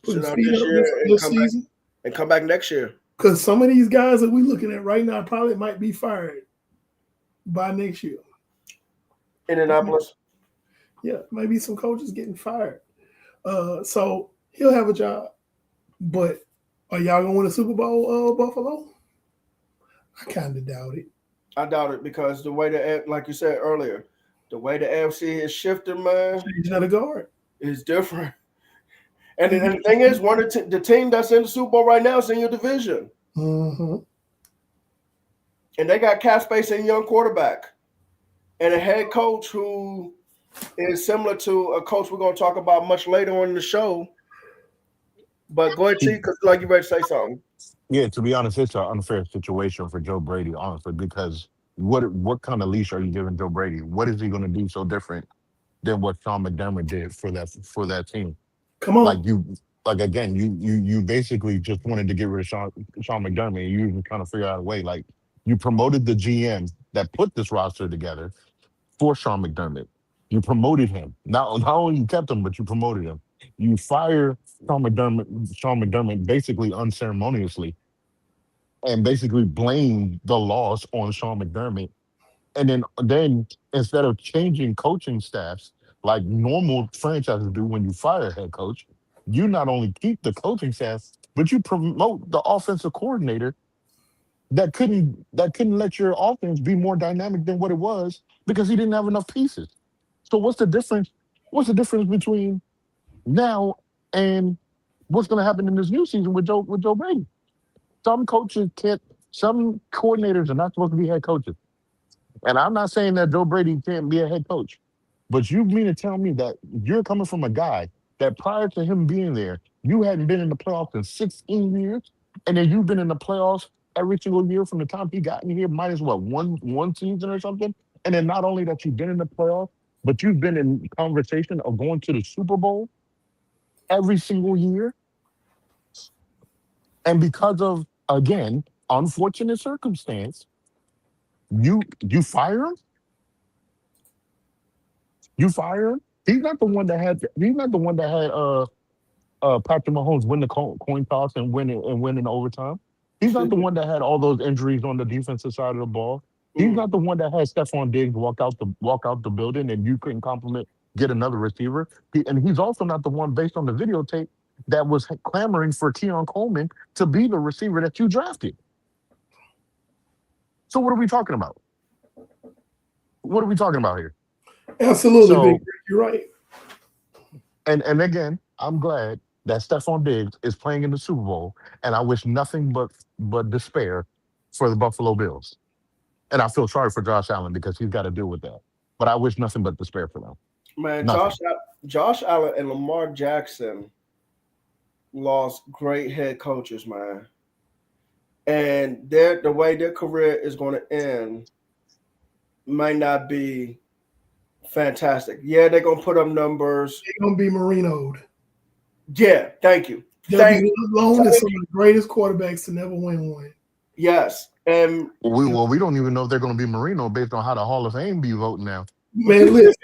put Sit his out feet this up year and this season. come back next year. Because some of these guys that we're looking at right now probably might be fired by next year. Indianapolis. Yeah, maybe some coaches getting fired. So he'll have a job. But are y'all gonna win a Super Bowl, Buffalo? I kind of doubt it. I doubt it because the way like you said earlier, the way the AFC has shifted, man, Changing of the guard. is different. And the thing is, the team that's in the Super Bowl right now is in your division, Mm-hmm. and they got cap space and young quarterback, and a head coach who is similar to a coach we're going to talk about much later on in the show. But go ahead, T, because like you ready to say something. Yeah, to be honest, it's an unfair situation for Joe Brady, honestly, because what kind of leash are you giving Joe Brady? What is he going to do so different than what Sean McDermott did for that team? Come Like on. like again, you basically just wanted to get rid of Sean McDermott. And you even trying to figure out a way. Like you promoted the GM that put this roster together for Sean McDermott. You promoted him. Not only you kept him, but you promoted him. You fire Sean McDermott basically unceremoniously and basically blame the loss on Sean McDermott. And then instead of changing coaching staffs like normal franchises do when you fire a head coach, you not only keep the coaching staff, but you promote the offensive coordinator that couldn't let your offense be more dynamic than what it was because he didn't have enough pieces. So what's the difference? What's the difference between now and what's going to happen in this new season with Joe Brady? Some coordinators are not supposed to be head coaches. And I'm not saying that Joe Brady can't be a head coach, but you mean to tell me that you're coming from a guy that prior to him being there, you hadn't been in the playoffs in 16 years, and then you've been in the playoffs every single year from the time he got in here, minus what, one season or something? And then not only that you've been in the playoffs, but you've been in conversation of going to the Super Bowl every single year. And because of, again, unfortunate circumstance, you fire him? You fire him? He's not the one that had. He's not the one that had Patrick Mahomes win the coin toss and win in overtime. He's not the one that had all those injuries on the defensive side of the ball. He's not the one that had Stephon Diggs walk out the building and you couldn't compliment get another receiver. And he's also not the one based on the videotape that was clamoring for Keon Coleman to be the receiver that you drafted. So what are we talking about? What are we talking about here? Absolutely, So, Big Rick, you're right. and again, I'm glad that Stephon Diggs is playing in the Super Bowl, and I wish nothing but despair for the Buffalo Bills. And I feel sorry for Josh Allen because he's got to deal with that. But I wish nothing but despair for them. Man, Nothing. Josh Allen and Lamar Jackson lost great head coaches, man. And the way their career is going to end might not be fantastic. Yeah, they're going to put up numbers. They're going to be Marino'd. Yeah, thank you. They'll be loaned as some of the greatest quarterbacks to never win one. Yes. And we don't even know if they're going to be Marino based on how the Hall of Fame be voting now. Man, listen.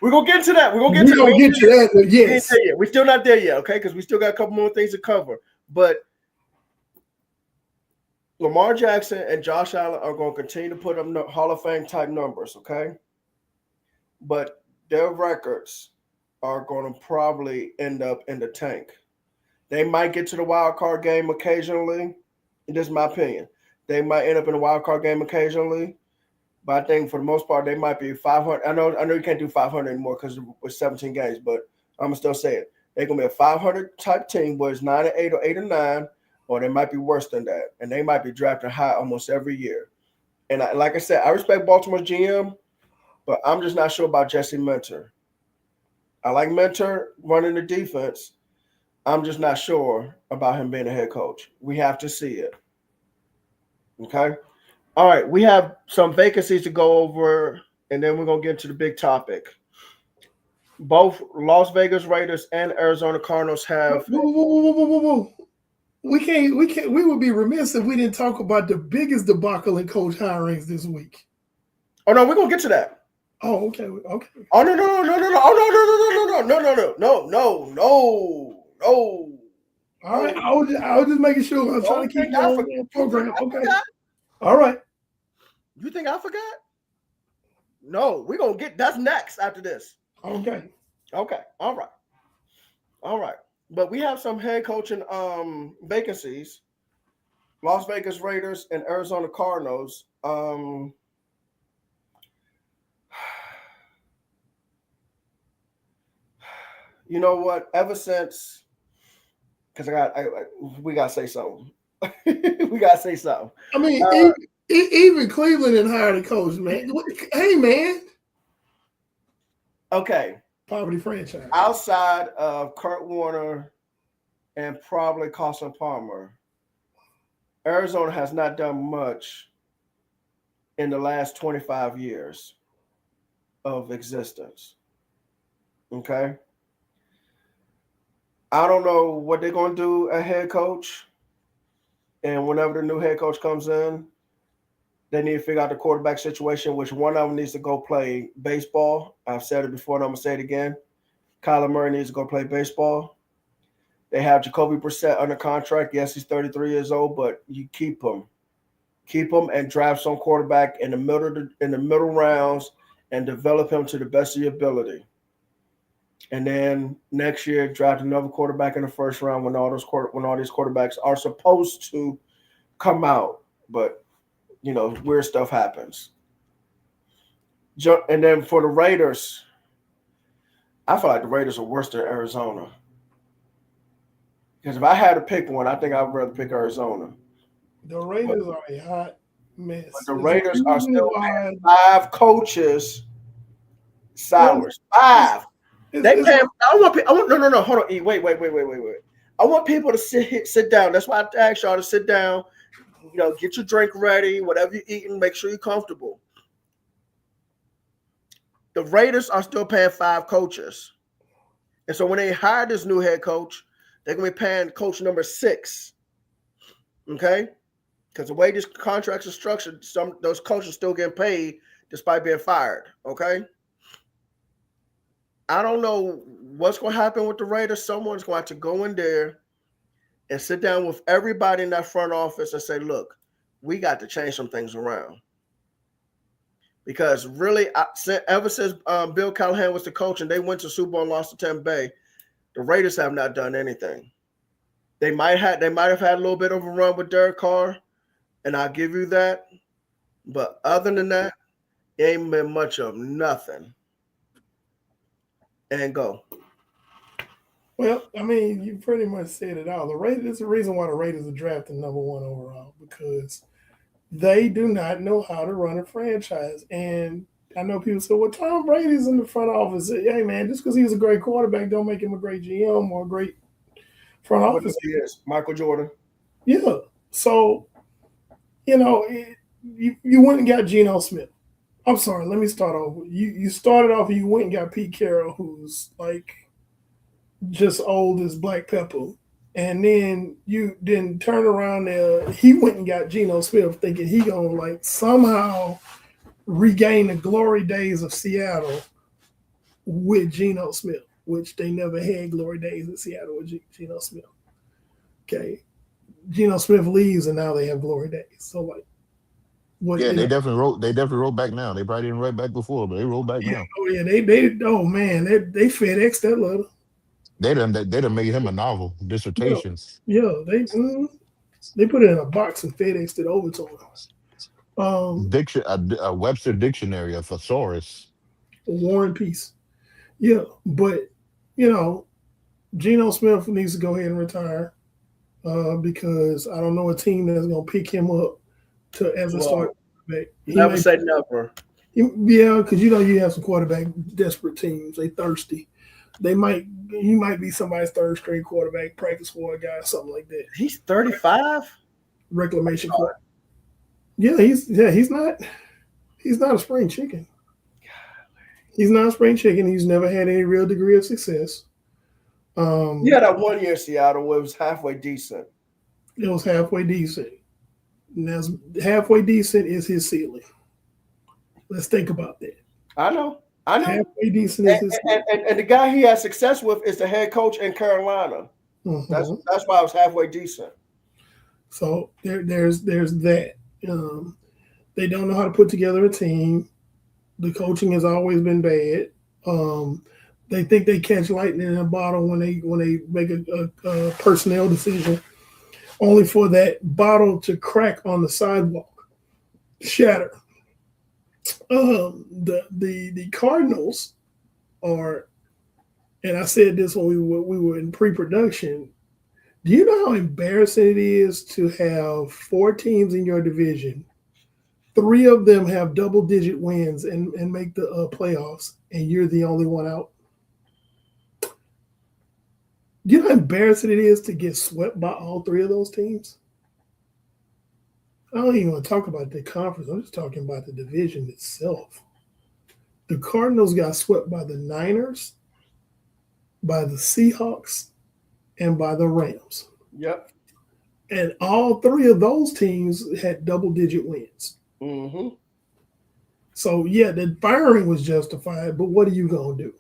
We're going to get to that. We're going to get to that. Yes. We're still not there yet, okay? Because we still got a couple more things to cover. But Lamar Jackson and Josh Allen are going to continue to put up Hall of Fame type numbers, okay? But their records are going to probably end up in the tank. They might get to the wild card game occasionally. This is my opinion. They might end up in a wild card game occasionally, but I think for the most part they might be 500. I know you can't do 500 anymore because with 17 games, but I'm gonna still say it. They're gonna be a 500 type team, where it's 9-8 or 8-9, or they might be worse than that, and they might be drafting high almost every year. And like I said, I respect Baltimore's GM, but I'm just not sure about Jesse Minter. I like Minter running the defense. I'm just not sure about him being a head coach. We have to see it. Okay. All right. We have some vacancies to go over, and then we're going to get to the big topic. Both Las Vegas Raiders and Arizona Cardinals have. Whoa. We would be remiss if we didn't talk about the biggest debacle in coach hirings this week. Oh, no, we're going to get to that. Oh, okay. Oh, no. Oh, no. All right. I was just making sure. I'm trying to keep the program. Okay. All right. You think I forgot? No, we're going to get that's next after this. Okay. All right. But we have some head coaching vacancies. Las Vegas Raiders and Arizona Cardinals. You know what? Ever since, because we gotta say something. We gotta say something. I mean, even Cleveland didn't hire the coach, man. Hey, man. Okay. Poverty franchise. Outside of Kurt Warner and probably Carson Palmer, Arizona has not done much in the last 25 years of existence. Okay. I don't know what they're going to do at head coach. And whenever the new head coach comes in, they need to figure out the quarterback situation, which one of them needs to go play baseball. I've said it before and I'm going to say it again. Kyler Murray needs to go play baseball. They have Jacoby Brissett under contract. Yes, he's 33 years old, but you keep him. Keep him and draft some quarterback in the middle rounds and develop him to the best of your ability. And then next year, draft another quarterback in the first round when all these quarterbacks are supposed to come out. But, weird stuff happens. And then for the Raiders, I feel like the Raiders are worse than Arizona. Because if I had to pick one, I think I would rather pick Arizona. The But, Raiders are a hot but mess. the It's a Raiders are reason still why. paying 5 coaches Well, salaries. 5. They it's pay. I want. I want. No. Hold on. Wait. I want people to sit down. That's why I asked y'all to sit down. Get your drink ready. Whatever you're eating, make sure you're comfortable. The Raiders are still paying 5 coaches, and so when they hire this new head coach, they're gonna be paying coach number 6. Okay, because the way these contracts are structured, some those coaches still getting paid despite being fired. Okay, I don't know what's going to happen with the Raiders. Someone's going to go in there and sit down with everybody in that front office and say, look, we got to change some things around. Because really, ever since Bill Callahan was the coach and they went to Super Bowl and lost to Tampa Bay, the Raiders have not done anything. They might have had a little bit of a run with Derek Carr, and I'll give you that. But other than that, it ain't been much of nothing. And go. Well, I mean, you pretty much said it all. The Raiders is the reason why the Raiders are drafted #1 overall because they do not know how to run a franchise. And I know people say, "Well, Tom Brady's in the front office." Hey, man, just because he's a great quarterback, don't make him a great GM or a great front What office. he is, Michael Jordan. Yeah. So you went and got Geno Smith. I'm sorry. Let me start off. You started off. You went and got Pete Carroll, who's like just old as black pepper. And then you didn't turn around there. He went and got Geno Smith thinking he gonna like somehow regain the glory days of Seattle with Geno Smith, which they never had glory days in Seattle with Geno Smith. Okay. Geno Smith leaves and now they have glory days. So like what Yeah, they definitely wrote back now. They probably didn't write back before, but they wrolled back yeah, now. oh yeah, they oh man, they FedEx that letter. They done made him a novel, Yeah, dissertations. yeah, they put it in a box and FedExed it over to him. A Webster dictionary, a thesaurus. War and Peace. Yeah, but you know, Geno Smith needs to go ahead and retire because I don't know a team that's going to pick him up to as a Well, starting quarterback. never say never. Yeah, because you have some quarterback desperate teams. They thirsty. He might be somebody's third string quarterback, practice for a guy, something like that. He's 35. Reclamation court. Yeah, he's not a spring chicken. He's not a spring chicken. He's never had any real degree of success. Yeah, that 1 year in Seattle where it was halfway decent. It was halfway decent. And that's halfway decent is his ceiling. Let's think about that. I know. Halfway decent is his ceiling. And the guy he has success with is the head coach in Carolina. Mm-hmm. That's why I was halfway decent. So there's that. They don't know how to put together a team. The coaching has always been bad. They think they catch lightning in a bottle when they make a personnel decision, only for that bottle to crack on the sidewalk, shatter. The Cardinals are, and I said this when we were in pre-production. Do you know how embarrassing it is to have 4 teams in your division? 3 of them have double-digit wins and make the playoffs, and you're the only one out. Do you know how embarrassing it is to get swept by all 3 of those teams? I don't even want to talk about the conference. I'm just talking about the division itself. The Cardinals got swept by the Niners, by the Seahawks, and by the Rams. Yep. And all 3 of those teams had double-digit wins. Mm-hmm. So yeah, the firing was justified, but what are you gonna do?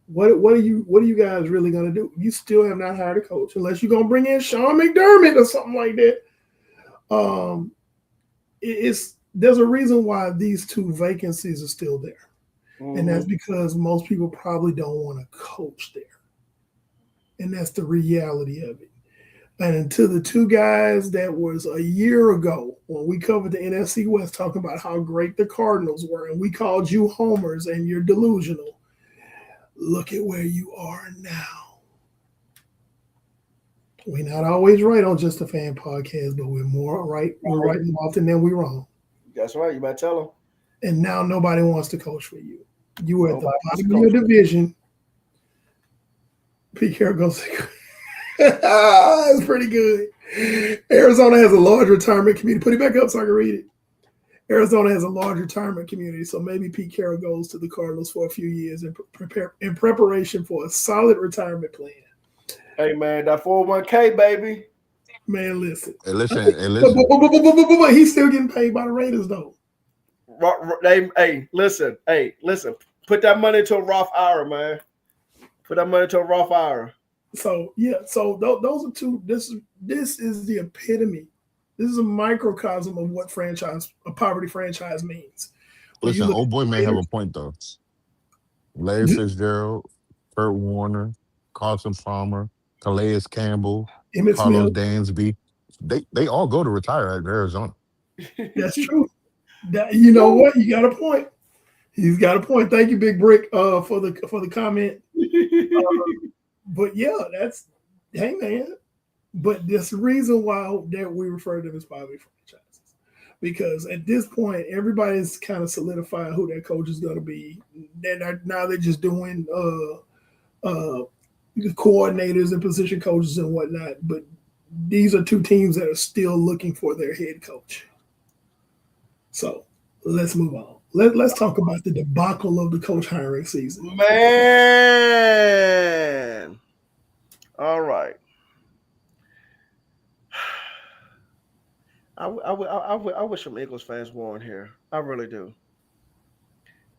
What are you guys really gonna do? You still have not hired a coach unless you're gonna bring in Sean McDermott or something like that. There's a reason why these 2 vacancies are still there, and that's because most people probably don't want to coach there, and that's the reality of it. And until the 2 guys that was a year ago when we covered the NFC West talking about how great the Cardinals were, and we called you homers and you're delusional. Look at where you are now. We're not always right on Just a Fan podcast, but we're more right. We're right more often than we're wrong. That's right. You better tell them. And now nobody wants to coach for you. You were at the Nobody wants to bottom of your coach. division. Pete Carroll goes, it's pretty good. Arizona has a large retirement community. Put it back up so I can read it. Arizona has a large retirement community, so maybe Pete Carroll goes to the Cardinals for a few years in preparation for a solid retirement plan. Hey man, that 401k baby. Man, listen. Hey, listen. But he's still getting paid by the Raiders, though. Hey, listen. Put that money into a Roth IRA, man. Put that money into a Roth IRA. So yeah, so those are two. This is the epitome. This is a microcosm of what a poverty franchise means. Listen, old boy may have a point though. Larry Fitzgerald, Kurt Warner, Carson Palmer, Calais Campbell, Emmitt Carlos Smith. Dansby, they all go to retire at Arizona. That's true. You know what? You got a point. He's got a point. Thank you, Big Brick, for the comment. But yeah, hey man. But there's a reason why that we refer to them as poverty franchises. Because at this point, everybody's kind of solidified who their coach is going to be. Now they're just doing coordinators and position coaches and whatnot. But these are two teams that are still looking for their head coach. So let's move on. Let's talk about the debacle of the coach hiring season. Man. All right. I wish some Eagles fans were on here. I really do.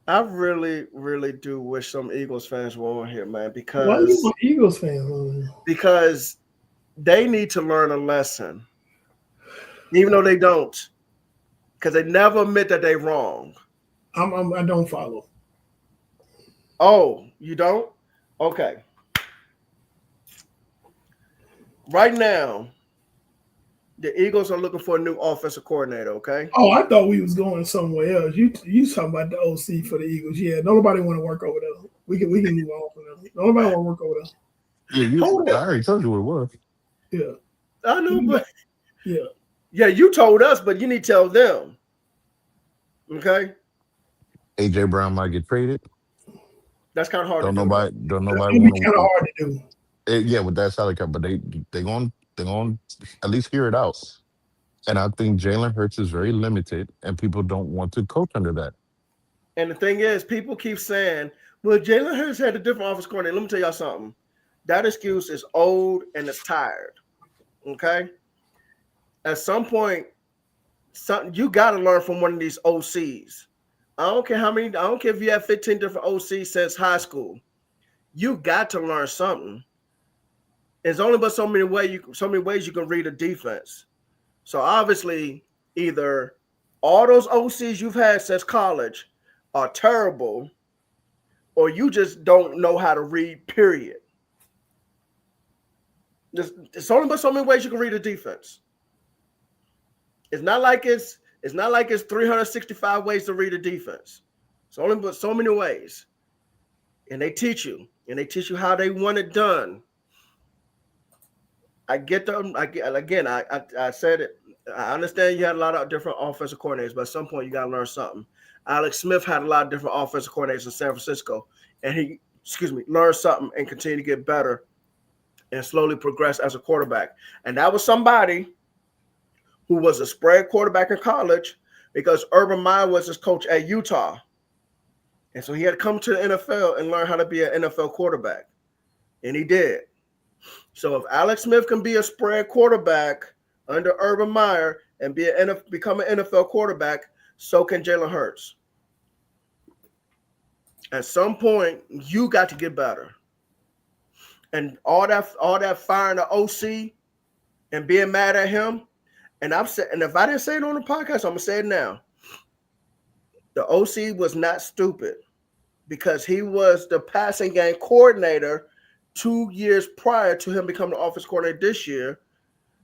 I really, really do wish some Eagles fans were on here, man, Why are you an Eagles fan? Because they need to learn a lesson, even though they don't, because they never admit that they're wrong. I don't follow. Oh, you don't? Okay. Right now, the Eagles are looking for a new offensive coordinator, okay? Oh, I thought we was going somewhere else. You talking about the OC for the Eagles. Yeah, nobody want to work over there. We can move on from them. Nobody want to work over there. Yeah, I already told you what it was. Yeah. I know, but yeah. Yeah, you told us, but you need to tell them. Okay? AJ Brown might get traded. That's kind of hard Don't to nobody do. want to. Kind of hard to do. Yeah, with that salary cap, but they going at least hear it out. And I think Jalen Hurts is very limited, and people don't want to coach under that. And the thing is, people keep saying, well, Jalen Hurts had a different office coordinator. Let me tell y'all something. That excuse is old and it's tired. Okay? At some point, you got to learn from one of these OCs. I don't care if you have 15 different OCs since high school. You got to learn something. There's only but so many ways you can read a defense. So obviously, either all those OCs you've had since college are terrible, or you just don't know how to read, period. There's only but so many ways you can read a defense. It's not like it's 365 ways to read a defense. It's only but so many ways. And they teach you how they want it done. I get them. I said it. I understand you had a lot of different offensive coordinators, but at some point you got to learn something. Alex Smith had a lot of different offensive coordinators in San Francisco, and he learned something and continued to get better and slowly progress as a quarterback. And that was somebody who was a spread quarterback in college because Urban Meyer was his coach at Utah. And so he had to come to the NFL and learn how to be an NFL quarterback. And he did. So if Alex Smith can be a spread quarterback under Urban Meyer and become an NFL quarterback, so can Jalen Hurts. At some point, you got to get better. And all that firing the OC and being mad at him, and if I didn't say it on the podcast, I'm gonna say it now. The OC was not stupid because he was the passing game coordinator 2 years prior to him becoming the offense coordinator this year.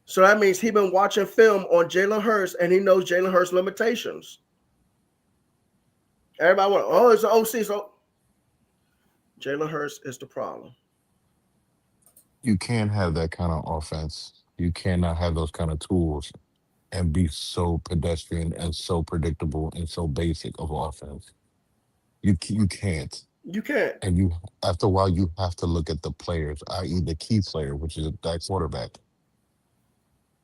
So that means he's been watching film on Jalen Hurts and he knows Jalen Hurts' limitations. Everybody went, oh, it's the OC. So Jalen Hurts is the problem. You can't have that kind of offense. You cannot have those kind of tools and be so pedestrian and so predictable and so basic of offense. You can't. You can't. And you after a while you have to look at the players, i.e. the key player, which is that quarterback.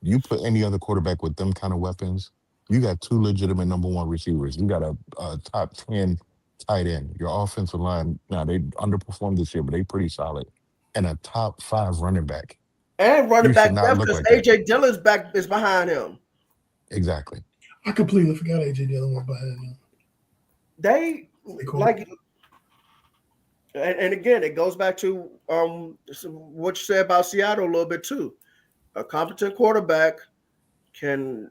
You put any other quarterback with them kind of weapons, you got two legitimate number one receivers. You got a top 10 tight end. Your offensive line, now they underperformed this year, but they pretty solid. And a top 5 running back. And running You should back not depth look because like that. AJ Dillon's back is behind him. Exactly. I completely forgot AJ Dillon was behind him. They like, and again, it goes back to what you said about Seattle a little bit too. A competent quarterback can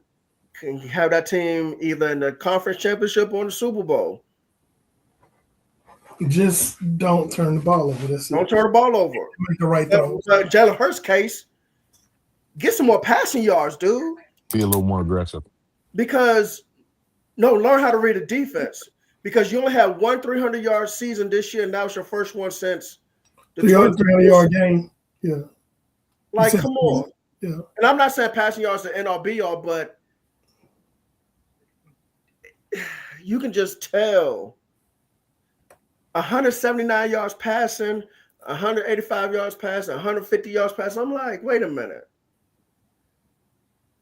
have that team either in the conference championship or in the Super Bowl. Just don't turn the ball over. That's Don't it. turn the ball over. Make the right throw. Jalen Hurts' case, get some more passing yards, dude. Be a little more aggressive. Because learn how to read a defense. Because you only had one 300-yard season this year, and that was your first one since the 300-yard game. Yeah. Like, come on. Yeah. And I'm not saying passing yards are end all be all, but you can just tell 179 yards passing, 185 yards passing, 150 yards passing. I'm like, wait a minute.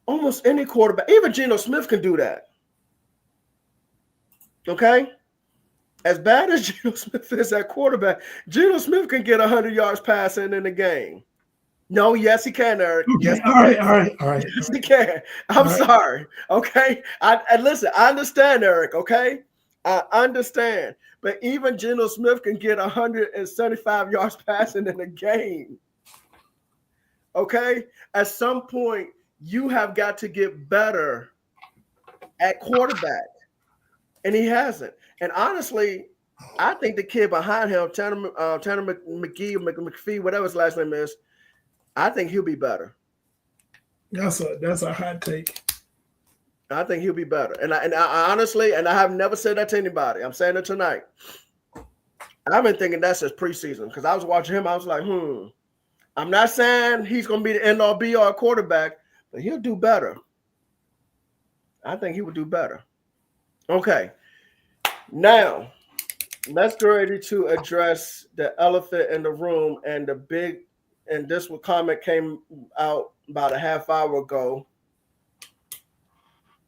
Almost any quarterback, even Geno Smith can do that. Okay? As bad as Geno Smith is at quarterback, Geno Smith can get 100 yards passing in the game. No, yes, he can, Eric. Okay. Yes, all right. Yes, he can. I'm sorry. Okay. And listen, I understand, Eric. Okay. I understand. But even Geno Smith can get 175 yards passing in a game. Okay. At some point, you have got to get better at quarterback. And he hasn't. And honestly, I think the kid behind him, Tanner McPhee, whatever his last name is, I think he'll be better. That's a hot take. I think he'll be better. And I honestly, and I have never said that to anybody. I'm saying it tonight. I've been thinking that's his preseason because I was watching him. I was like, I'm not saying he's going to be the end-all be-all quarterback, but he'll do better. I think he would do better. Okay. Now, let's get ready to address the elephant in the room and the big, and this comment came out about a half hour ago.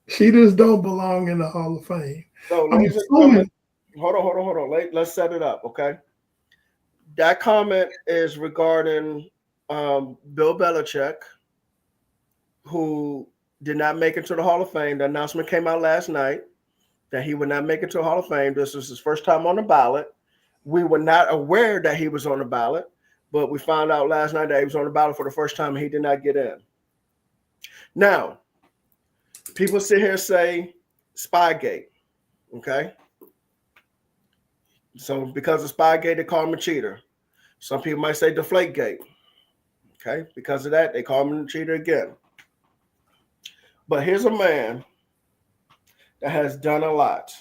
Cheaters don't belong in the Hall of Fame. So, ladies and gentlemen, hold on. Let's set it up, okay? That comment is regarding Bill Belichick, who did not make it to the Hall of Fame. The announcement came out last night that he would not make it to the Hall of Fame. This was his first time on the ballot. We were not aware that he was on the ballot, but we found out last night that he was on the ballot for the first time and he did not get in. Now, people sit here and say Spygate, okay? So because of Spygate, they call him a cheater. Some people might say Deflategate, okay? Because of that, they call him a cheater again. But here's a man that has done a lot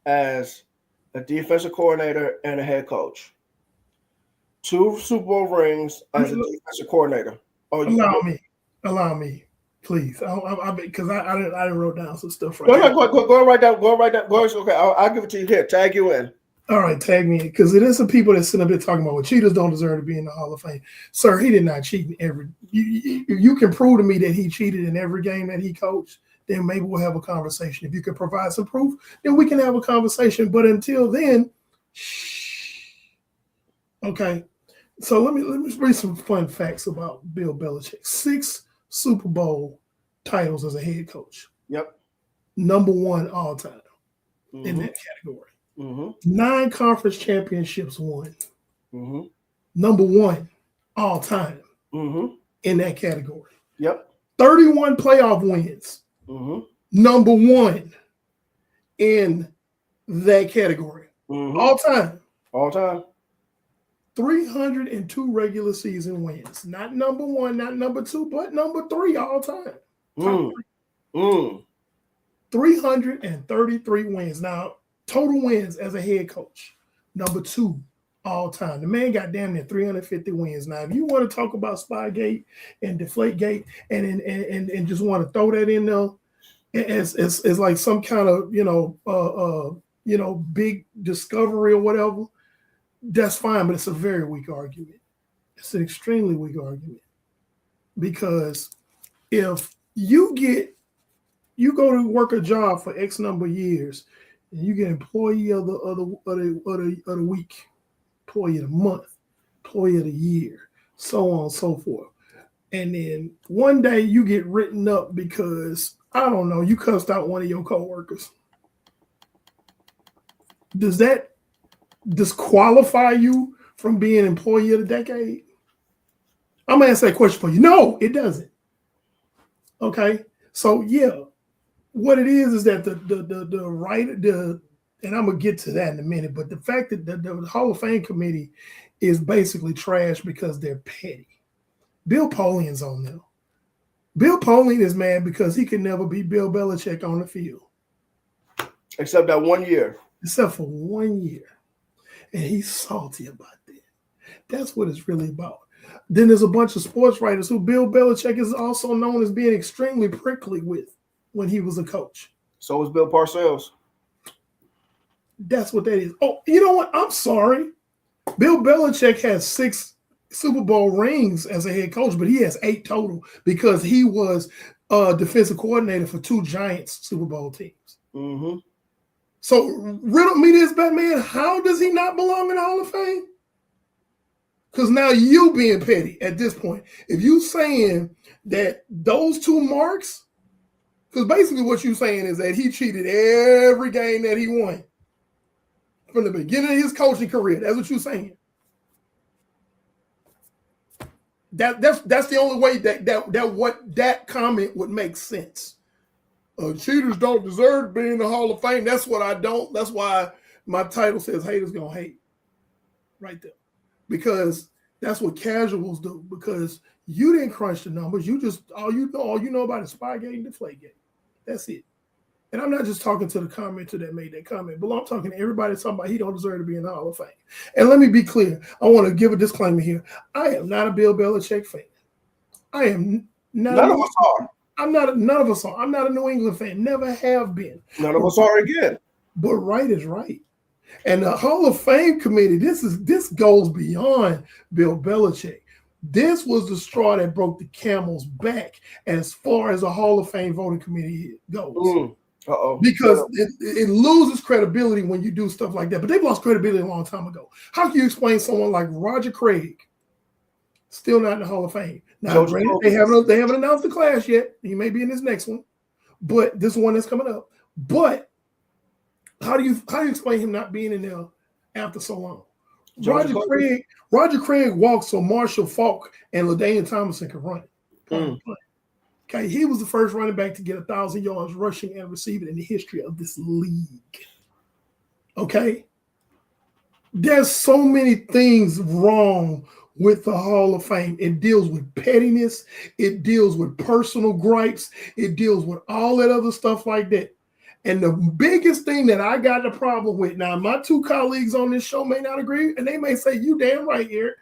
as a defensive coordinator and a head coach. 2 Super Bowl rings as a defensive coordinator. Allow me, please. Because I didn't wrote down some stuff Go right down. Okay, I'll give it to you here. Tag you in. All right, tag me in. Because it is some people that sit up here talking about, well, cheaters don't deserve to be in the Hall of Fame. Sir, he did not cheat in every. You can prove to me that he cheated in every game that he coached. Then maybe we'll have a conversation. If you can provide some proof, then we can have a conversation. But until then, shh. Okay. So let me read some fun facts about Bill Belichick. 6 Super Bowl titles as a head coach. Yep. Number 1 all time in that category. 9 conference championships won. Number 1 all time in that category. Yep. 31 playoff wins. Number 1 in that category. All time. 302 regular season wins. Not number 1, not number 2, but number 3 all time. 333 wins. Now, total wins as a head coach. Number 2 all time. The man got damn near 350 wins. Now, if you want to talk about Spygate and Deflategate and just want to throw that in there as like some kind of big discovery or whatever, that's fine. But it's a very weak argument. It's an extremely weak argument, because if you go to work a job for X number of years and you get employee of the week, employee of the month, employee of the year, so on and so forth. And then one day you get written up because, I don't know, you cussed out one of your coworkers. Does that disqualify you from being employee of the decade? I'm going to answer that question for you. No, it doesn't. Okay. So yeah, what it is that the right, and I'm going to get to that in a minute, but the fact that the Hall of Fame committee is basically trash because they're petty. Bill Polian's on there. Bill Polian is mad because he can never beat Bill Belichick on the field. Except that 1 year. Except for 1 year. And he's salty about that. That's what it's really about. Then there's a bunch of sports writers who Bill Belichick is also known as being extremely prickly with when he was a coach. So was Bill Parcells. That's what that is. Oh, you know what? I'm sorry. Bill Belichick has 6 Super Bowl rings as a head coach, but he has 8 total because he was a defensive coordinator for 2 Giants Super Bowl teams. Mm-hmm. So riddle me this, Batman. How does he not belong in the Hall of Fame? Because now you being petty at this point. If you saying that those 2 marks, because basically what you're saying is that he cheated every game that he won from the beginning of his coaching career. That's what you're saying. That's the only way that comment would make sense. Cheaters don't deserve to be in the Hall of Fame. That's what I don't. That's why my title says haters gonna hate. Right there. Because that's what casuals do. Because you didn't crunch the numbers. You just all you know about is Spygate and Deflategate. That's it. And I'm not just talking to the commenter that made that comment, but I'm talking to everybody that's talking about he don't deserve to be in the Hall of Fame. And let me be clear. I want to give a disclaimer here. I am not a Bill Belichick fan. I am not. None of us are. None of us are. I'm not a New England fan. Never have been. None of us are again. But right is right. And the Hall of Fame committee, this goes beyond Bill Belichick. This was the straw that broke the camel's back as far as the Hall of Fame voting committee goes. Because it loses credibility when you do stuff like that. But they've lost credibility a long time ago. How can you explain someone like Roger Craig still not in the Hall of Fame? Now, granted, they haven't announced the class yet. He may be in this next one, but this one that's coming up. But how do you explain him not being in there after so long? Roger Craig walked so Marshall Faulk and LaDainian Tomlinson could run it. Okay, he was the first running back to get 1,000 yards rushing and receiving in the history of this league. Okay, there's so many things wrong with the Hall of Fame. It deals with pettiness. It deals with personal gripes. It deals with all that other stuff like that. And the biggest thing that I got a problem with, now my 2 colleagues on this show may not agree, and they may say, you damn right, Eric,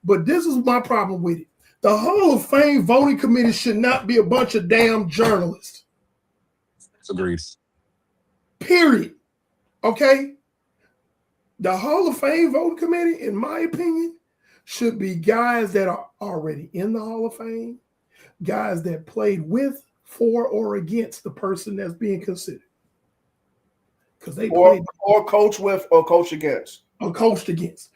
but this is my problem with it. The Hall of Fame voting committee should not be a bunch of damn journalists. Agreed. Period. Okay? The Hall of Fame voting committee, in my opinion, should be guys that are already in the Hall of Fame, guys that played with, for, or against the person that's being considered. Because they played or coach with or coach against. Or coached against.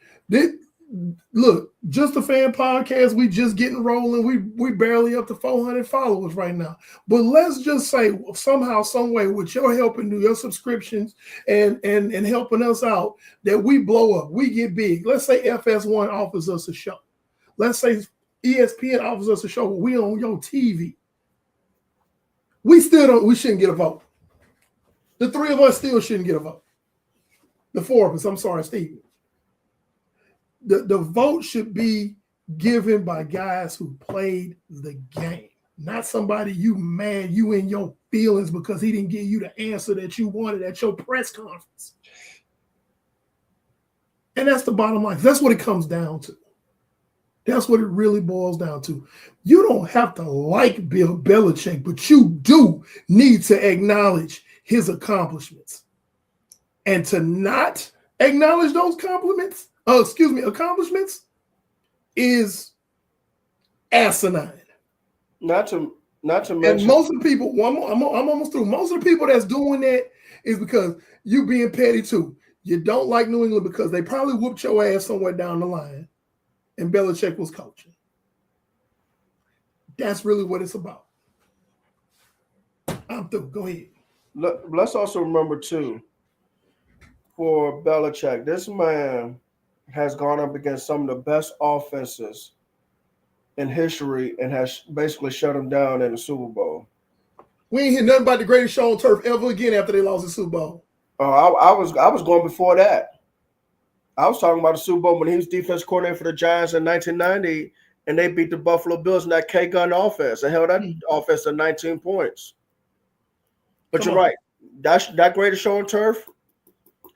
Look, Just a Fan podcast, we just getting rolling. We barely up to 400 followers right now. But let's just say somehow, some way, with your help and your subscriptions and helping us out, that we blow up, we get big. Let's say FS1 offers us a show. Let's say ESPN offers us a show where we on your TV. We shouldn't get a vote. The 3 of us still shouldn't get a vote. The 4 of us, I'm sorry, Steve. The vote should be given by guys who played the game, not somebody you in your feelings because he didn't give you the answer that you wanted at your press conference. And that's the bottom line. That's what it comes down to. That's what it really boils down to. You don't have to like Bill Belichick, but you do need to acknowledge his accomplishments. And to not acknowledge those accomplishments is asinine. Not to And mention, most of the people, I'm almost through. Most of the people that's doing that is because you being petty too. You don't like New England because they probably whooped your ass somewhere down the line, and Belichick was coaching. That's really what it's about. I'm through. Go ahead. let's also remember too, for Belichick, this man has gone up against some of the best offenses in history and has basically shut him down in the Super Bowl. We ain't hear nothing about the greatest show on turf ever again after they lost the Super Bowl. I was going before that. I was talking about the Super Bowl when he was defense coordinator for the Giants in 1990, and they beat the Buffalo Bills in that K-gun offense and held that offense to 19 points. But Come you're on. right. That greatest show on turf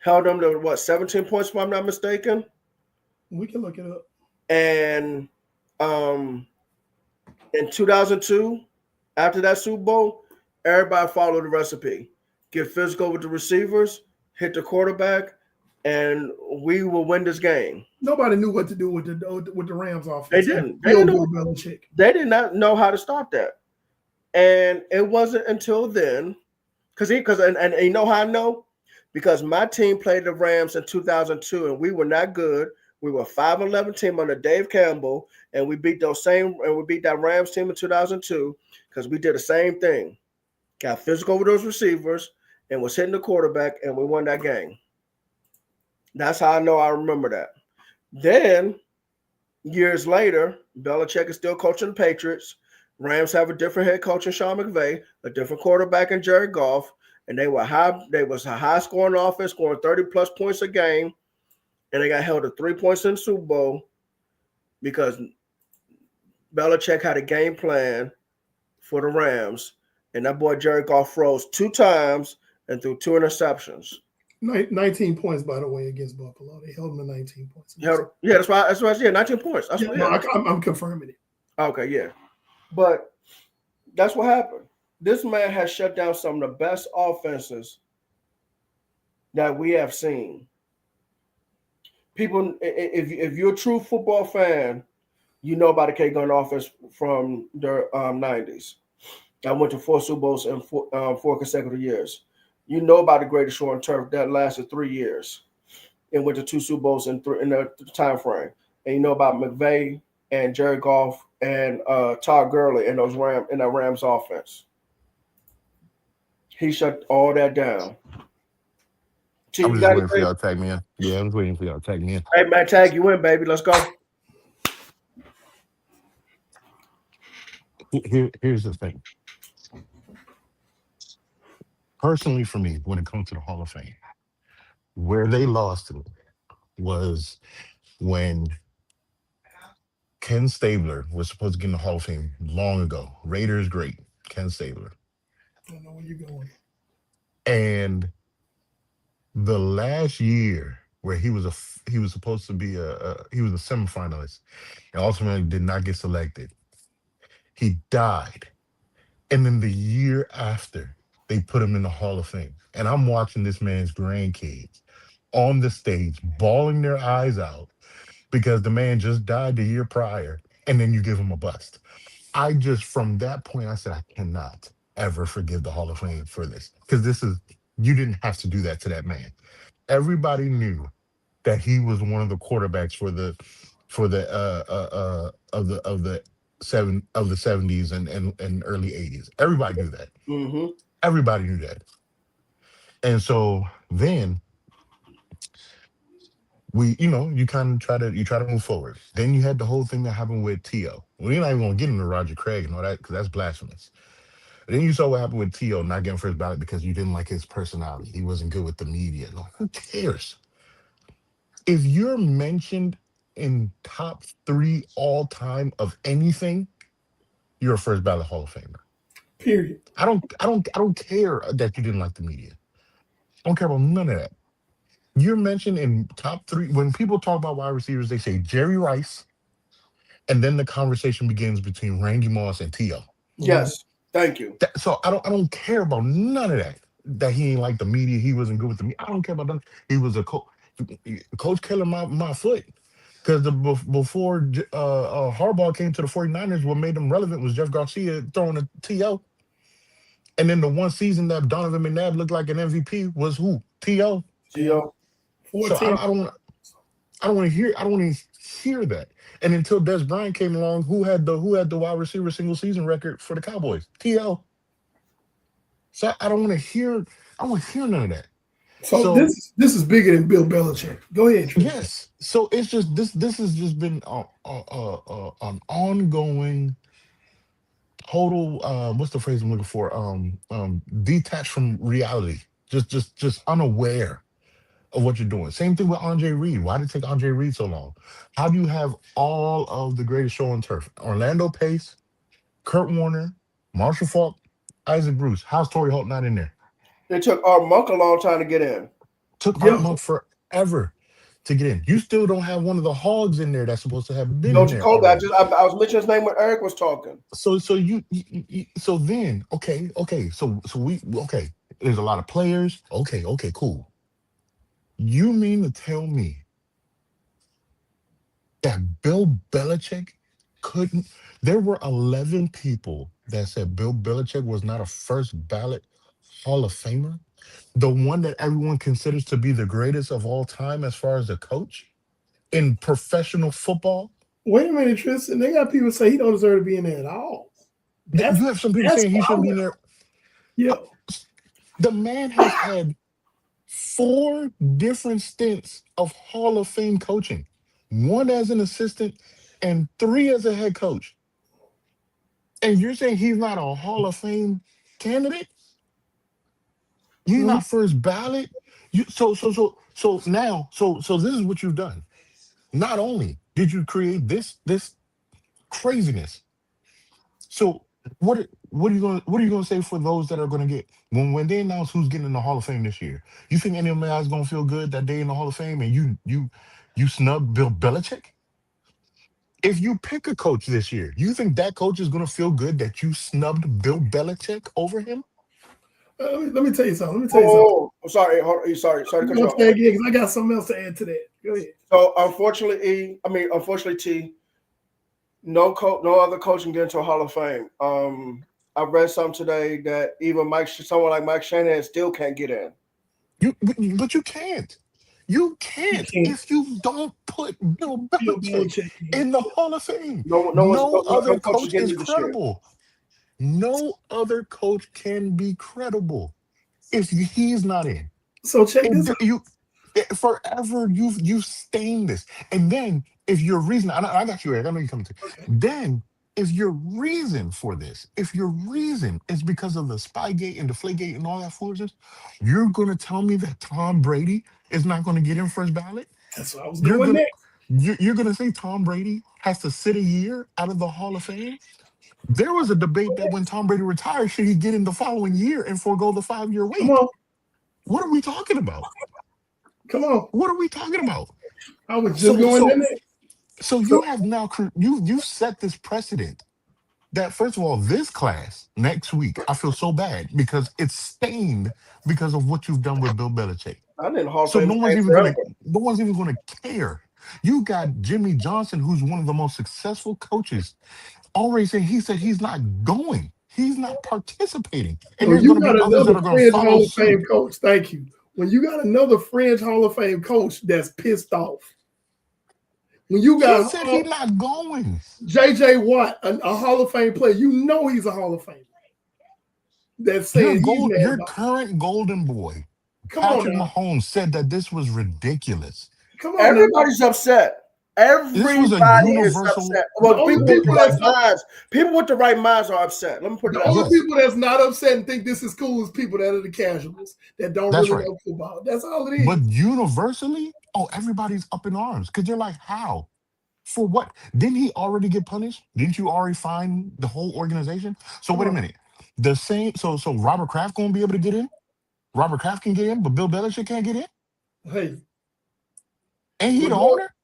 held them to what, 17 points if I'm not mistaken. We can look it up. And in 2002, after that Super Bowl, everybody followed the recipe. Get physical with the receivers, hit the quarterback, and we will win this game. Nobody knew what to do with the Rams offense. They didn't. Bill Belichick. They did not know how to stop that. And it wasn't until then, because you know how I know? Because my team played the Rams in 2002, and we were not good. We were a 5-11 team under Dave Campbell, and we beat that Rams team in 2002 because we did the same thing. Got physical with those receivers and was hitting the quarterback, and we won that game. That's how I know I remember that. Then, years later, Belichick is still coaching the Patriots. Rams have a different head coach in Sean McVay, a different quarterback in Jared Goff, and they was a high scoring offense, scoring 30 plus points a game, and they got held to 3 points in the Super Bowl because Belichick had a game plan for the Rams, and that boy Jared Goff froze 2 times and threw 2 interceptions. 19 points, by the way, against Buffalo. They held them to 19 points. Yeah, that's why I said 19 points. I'm confirming it. Okay, yeah. But that's what happened. This man has shut down some of the best offenses that we have seen. People, if you're a true football fan, you know about the K-Gun offense from the 90s. I went to 4 Super Bowls in 4 consecutive years. You know about the greatest show on turf that lasted 3 years and went to 2 Super Bowls in the time frame. And you know about McVay and Jared Goff and Todd Gurley in that Rams offense. He shut all that down. I'm just waiting for y'all to tag me in. Yeah, I'm waiting for y'all to tag me in. Hey, man, tag you in, baby. Let's go. Here's the thing. Personally, for me, when it comes to the Hall of Fame, where they lost to was when Ken Stabler was supposed to get in the Hall of Fame long ago. Raiders great, Ken Stabler. I don't know where you're going. And the last year where he was supposed to be he was a semifinalist and ultimately did not get selected. He died. And then the year after, they put him in the Hall of Fame. And I'm watching this man's grandkids on the stage bawling their eyes out because the man just died the year prior, and then you give him a bust. From that point, I said, I cannot ever forgive the Hall of Fame for this. Because you didn't have to do that to that man. Everybody knew that he was one of the quarterbacks of the 70s and early 80s. Everybody knew that. Mm-hmm. Everybody knew that. And so then you kind of try to move forward. Then you had the whole thing that happened with T.O. We're not even gonna get into Roger Craig and all that because that's blasphemous. But then you saw what happened with T.O. not getting first ballot because you didn't like his personality. He wasn't good with the media. No, who cares? If you're mentioned in top 3 all time of anything, you're a first ballot Hall of Famer. Period. I don't care that you didn't like the media. I don't care about none of that. You're mentioned in top three. When people talk about wide receivers, they say Jerry Rice, and then the conversation begins between Randy Moss and T.O. Mhm. Yes. Thank you. So I don't care about none of that. That he ain't like the media. He wasn't good with the media. I don't care about that. He was a coach killing my foot. Because before Harbaugh came to the 49ers, what made them relevant was Jeff Garcia throwing a TO. And then the one season that Donovan McNabb looked like an MVP was who? TO. Yeah. Gio. So 14. I don't want to hear that. And until Des Bryant came along, who had the wide receiver single season record for the Cowboys? TO. So I don't want to hear none of that. So So this is bigger than Bill Belichick. Go ahead, Trent. yes, so it's just this has just been an ongoing total what's the phrase I'm looking for, detached from reality, just unaware of what you're doing. Same thing with Andre Reed. Why did it take Andre Reed so long? How do you have all of the greatest show on turf, Orlando Pace, Kurt Warner, Marshall Faulk, Isaac Bruce? How's Torrey Holt not in there? It took our Monk a long time to get in. Took Art Yeah. Monk forever to get in. You still don't have one of the hogs in there that's supposed to have been No, in there Jacoby. already. I was mentioning his name when Eric was talking. So so then okay, so there's a lot of players. Okay, cool. You mean to tell me that Bill Belichick couldn't? There were 11 people that said Bill Belichick was not a first ballot Hall of Famer, the one that everyone considers to be the greatest of all time as far as a coach in professional football. Wait a minute, Tristan. They got people say he don't deserve to be in there at all. That's You have some people that's saying he shouldn't be in wild. there. Yeah. Uh, The man has had four different stints of Hall of Fame coaching, one as an assistant and three as a head coach. And you're saying he's not a Hall of Fame candidate? He's Mhm. not first ballot? So this is what you've done. Not only did you create this craziness, so what are you gonna say for those that are gonna get when they announce who's getting in the Hall of Fame this year? You think any of them guys gonna feel good that they in the Hall of Fame and you snub Bill Belichick? If you pick a coach this year, you think that coach is gonna feel good that you snubbed Bill Belichick over him? Let me tell you something. Let me tell you something. Oh, sorry. Sorry to I'm cut you gonna off. say again because I got something else to add to that. Go ahead. So unfortunately, T, no other coach can get into a Hall of Fame. I read something today that even someone like Mike Shanahan still can't get in. But you can't. You You can't can't if you don't put Bill Bill Belichick Belichick in. in the Hall of Fame. No, No no other coach is coach getting is in this year. credible. No other coach can be credible if he's not in. So check this And out. forever you've stained this. And then if your reason, I got you, Eric. I know you're coming to. Okay. Then if your reason for this, if your reason is because of the Spygate and Deflategate and all that foolishness, you're gonna tell me that Tom Brady is not gonna get in first ballot? That's what I was You're going gonna next. you're gonna say Tom Brady has to sit a year out of the Hall of Fame? There was a debate that when Tom Brady retires, should he get in the following year and forego the 5 year Come wait? on. What are we talking about? Come on. What are we talking about? I was just So going there so next. so So you have now you set this precedent that first of all, this class next week, I feel so bad because it's stained because of what you've done with Bill Belichick. I think the Hall of So Fame staying forever. no one's even gonna care. You got Jimmy Johnson, who's one of the most successful coaches, already saying he said he's not going. He's not participating. And so there's you gonna be got others another that are gonna fringe follow Hall of Fame suit. coach. Thank you. When you got another fringe Hall of Fame coach that's pissed off. When you He got said he's not going. J.J. Watt, a Hall of Fame player, you know he's a Hall of Famer. That's saying he's mad Your about. current golden boy, Come on Patrick now. Mahomes, said that this was ridiculous. Come on now. Everybody's upset. This was a Everybody is universal. upset. The Well, only people with people the that's right minds, people with the right minds are upset. Let me put it the that only way. Yes, people that's not upset and think this is cool is people that are the casuals that don't that's really right. know football. That's all it But is. universally, oh, everybody's up in arms because they're like, how? For what? Didn't he already get punished? Didn't you already fine the whole organization? So Come wait a on. minute. The same. So Robert Kraft gonna be able to get in. Robert Kraft can get in, but Bill Belichick can't get in. Hey, Ain't he But the going, owner?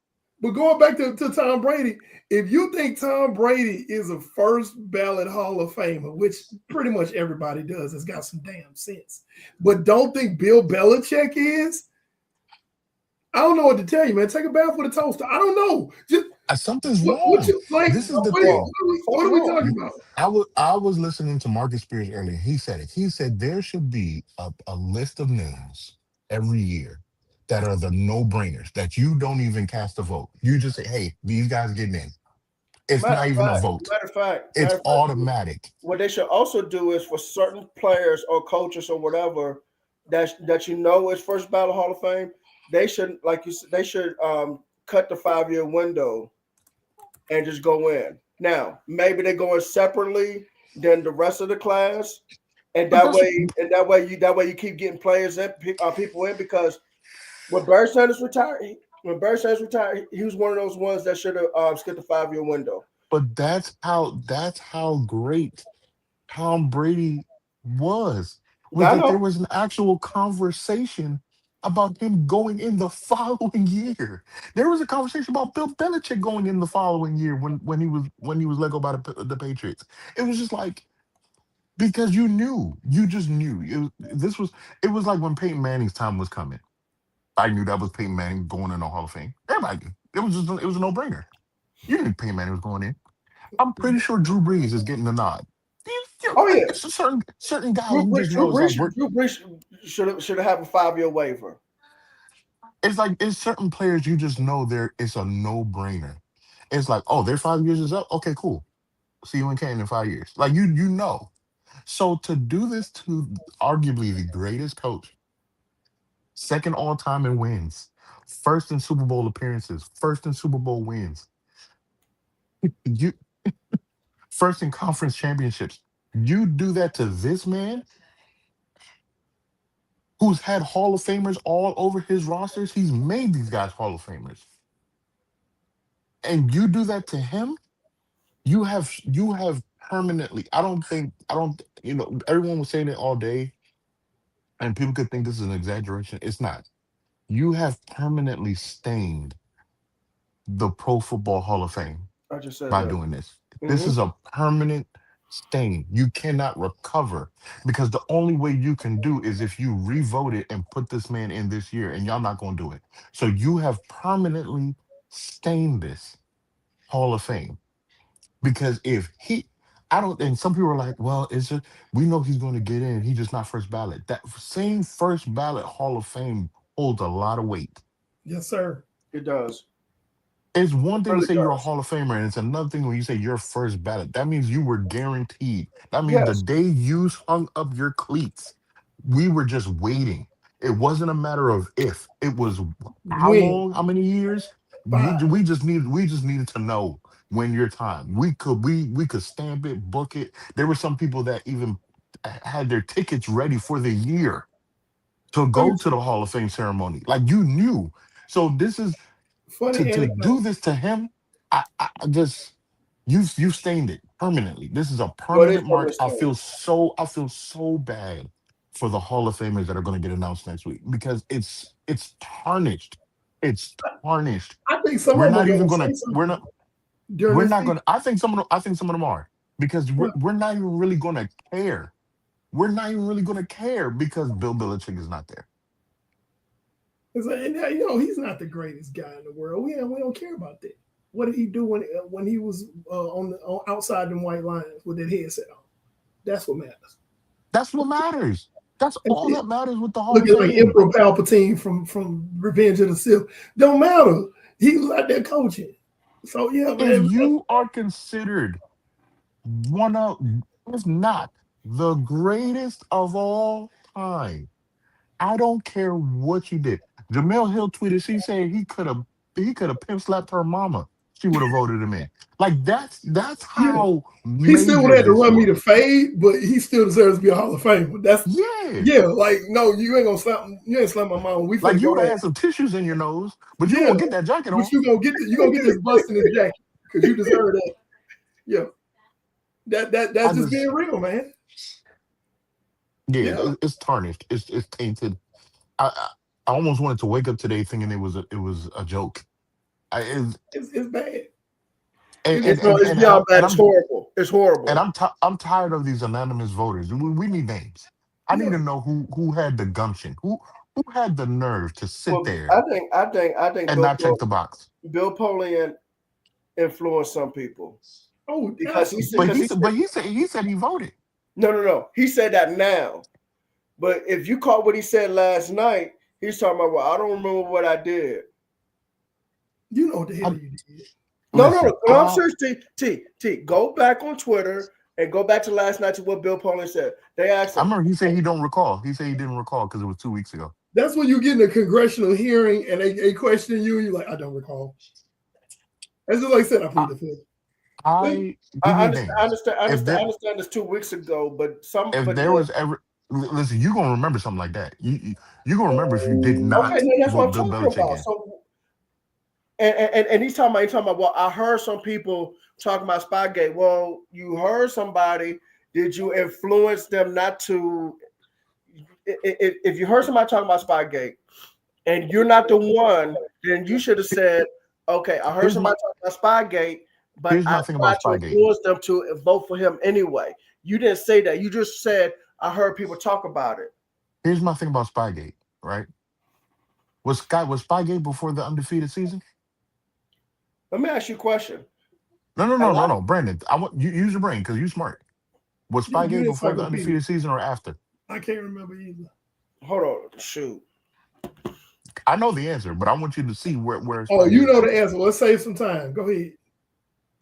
but going back to Tom Brady, if you think Tom Brady is a first ballot Hall of Famer, which pretty much everybody does, has got some damn sense, but don't think Bill Belichick is, I don't know what to tell you, man. Take a bath with a toaster. I don't know. Just Something's what wrong. you like? This is the Wrong. thing. What Something are we wrong. talking about? I was listening to Marcus Spears earlier. He said it. He said there should be a list of names every year that are the no-brainers that you don't even cast a vote. You just say, hey, these guys getting in. It's Matter not of even a fact, vote. matter of fact, It's matter of fact, automatic. what they should also do is for certain players or coaches or whatever that you know is first ballot Hall of Fame, they should like you said, they should cut the 5 year window and just go in. Now, maybe they go in separately than the rest of the class, and But that that's way, you keep getting players in, people in because when Barry Sanders retired, he was one of those ones that should have skipped the 5 year window. that's how great Tom Brady was I that there know. was an actual conversation about him going in the following year. There was a conversation about Bill Belichick going in the following year when he was let go by the Patriots. It was just like because you just knew. It was like when Peyton Manning's time was coming. I knew that was Peyton Manning going in the Hall of Fame. Everybody knew. It was a no brainer. You knew Peyton Manning was going in. I'm pretty sure Drew Brees is getting the nod. Oh yeah, It's a certain guys you just Drew know. It's like Brees, Drew Brees should have had a 5 year waiver. it's certain players you just know it's a no brainer. It's like, oh, their 5 years is up. Okay, cool. See you in Canton in 5 years. Like you know. So to do this to arguably the greatest coach, second all time in wins, first in Super Bowl appearances, first in Super Bowl wins, you first in conference championships. You do that to this man who's had Hall of Famers all over his rosters. He's made these guys Hall of Famers. And you do that to him, you have permanently. I don't, everyone was saying it all day, and people could think this is an exaggeration. It's not. You have permanently stained the Pro Football Hall of Fame I just said by that. doing this. This Hmm. is a permanent stain. You cannot recover because the only way you can do is if you revote it and put this man in this year, and y'all not going to do it. So you have permanently stained this Hall of Fame because if he, I don't, and some people are like, well, it's just, we know he's going to get in. He's just not first ballot. That same first ballot Hall of Fame holds a lot of weight. Yes, sir. It does. It's one It thing to really say you're a does. Hall of Famer, and it's another thing when you say you're first ballot. That means you were guaranteed. That means the Yes. day you hung up your cleats, we were just waiting. It wasn't a matter of if. It was how Win long, how many years. five. We just needed to know when your time. We could stamp it, book it. There were some people that even had their tickets ready for the year to Let me go to the Hall of Fame ceremony. Like you knew. So this is to funny to anecdote. do this to him, I just you've stained it permanently. This is a What is permanent from mark. this thing? I feel so bad for the Hall of Famers that are going to get announced next week because it's tarnished. It's tarnished. I think some We're of them are not even going to gonna say we're something not during we're this not season. gonna. I think some of them are because Yeah. we're not even really gonna care. We're not even really gonna care because Bill Belichick is not there. It's like, and, he's not the greatest guy in the world. We don't care about that. What did he do when he was outside them white lines with that headset on? That's what matters. That's what matters. That's That's all it. that matters with the Hall of Looking like Fame. Emperor Palpatine from Revenge of the Sith. Don't matter. He was out there coaching. So yeah, If man. you are considered one of, if not the greatest of all time, I don't care what you did. Jamel Hill tweeted, she said he could have pimp slapped her mama. She would have voted him in. Like that's Yeah. how He still would major have to this run me to was. fade, but he still deserves to be a Hall of Famer. That's Yeah. yeah, like no, you ain't gonna slap you ain't slap my mom. We Like finna you go would have at had some tissues in your nose, but you yeah. won't get that jacket But on. you gonna get this bust in his jacket because you deserve that. Yeah. I That's just being just real, man. yeah, Yeah. it's tarnished. It's tainted. I almost wanted to wake up today thinking it was a joke. I It's bad. and It's and no, and it's and, and, beyond I'm, bad. and It's I'm horrible. It's and horrible. I'm tired of these anonymous voters. We need names. I need Yeah. to know who had the gumption, who had the nerve to sit Well, there I think and not check the box. Bill Polian influenced some people Oh, because absolutely. But he said he voted. no. He said that now, but if you caught what he said last night, he's talking about. Well, I don't remember what I did. You know what the hell I, you did. listen, No. I'm serious. T. Go back on Twitter and go back to last night to what Bill Polian said. They asked I him. remember he said he don't recall. He said he didn't recall because it was 2 weeks ago. That's when you get in a congressional hearing and they question you and you're like, I don't recall. That's just like I said, I plead the fifth. I I we need understand. I names. understand. I If understand. I there understand this 2 weeks ago, if but there was ever listen, you gonna remember something like that. You gonna remember if you did okay, not no, that's what vote I'm Bill talking Belichick about. in. So, and he's talking about. Well, I heard some people talking about Spygate. Well, you heard somebody. Did you influence them not to? If you heard somebody talking about Spygate, and you're not the one, then you should have said, "Okay, I heard Here's my somebody talking about Spygate, but here's I my thing about tried to Spygate. influence them to vote for him anyway." You didn't say that. You just said, "I heard people talk about it." Here's my thing about Spygate, right? Was Spygate before the undefeated season? Let me ask you a question. No, no, A no, no, lot no. Brandon, I want you use your brain because you're smart. Was You Spygate before the encyclopedia. undefeated season or after? I can't remember either. hold on, shoot. I know the answer, but I want you to see where Oh, you Spygate know the happened. answer. Let's save some time. Go ahead.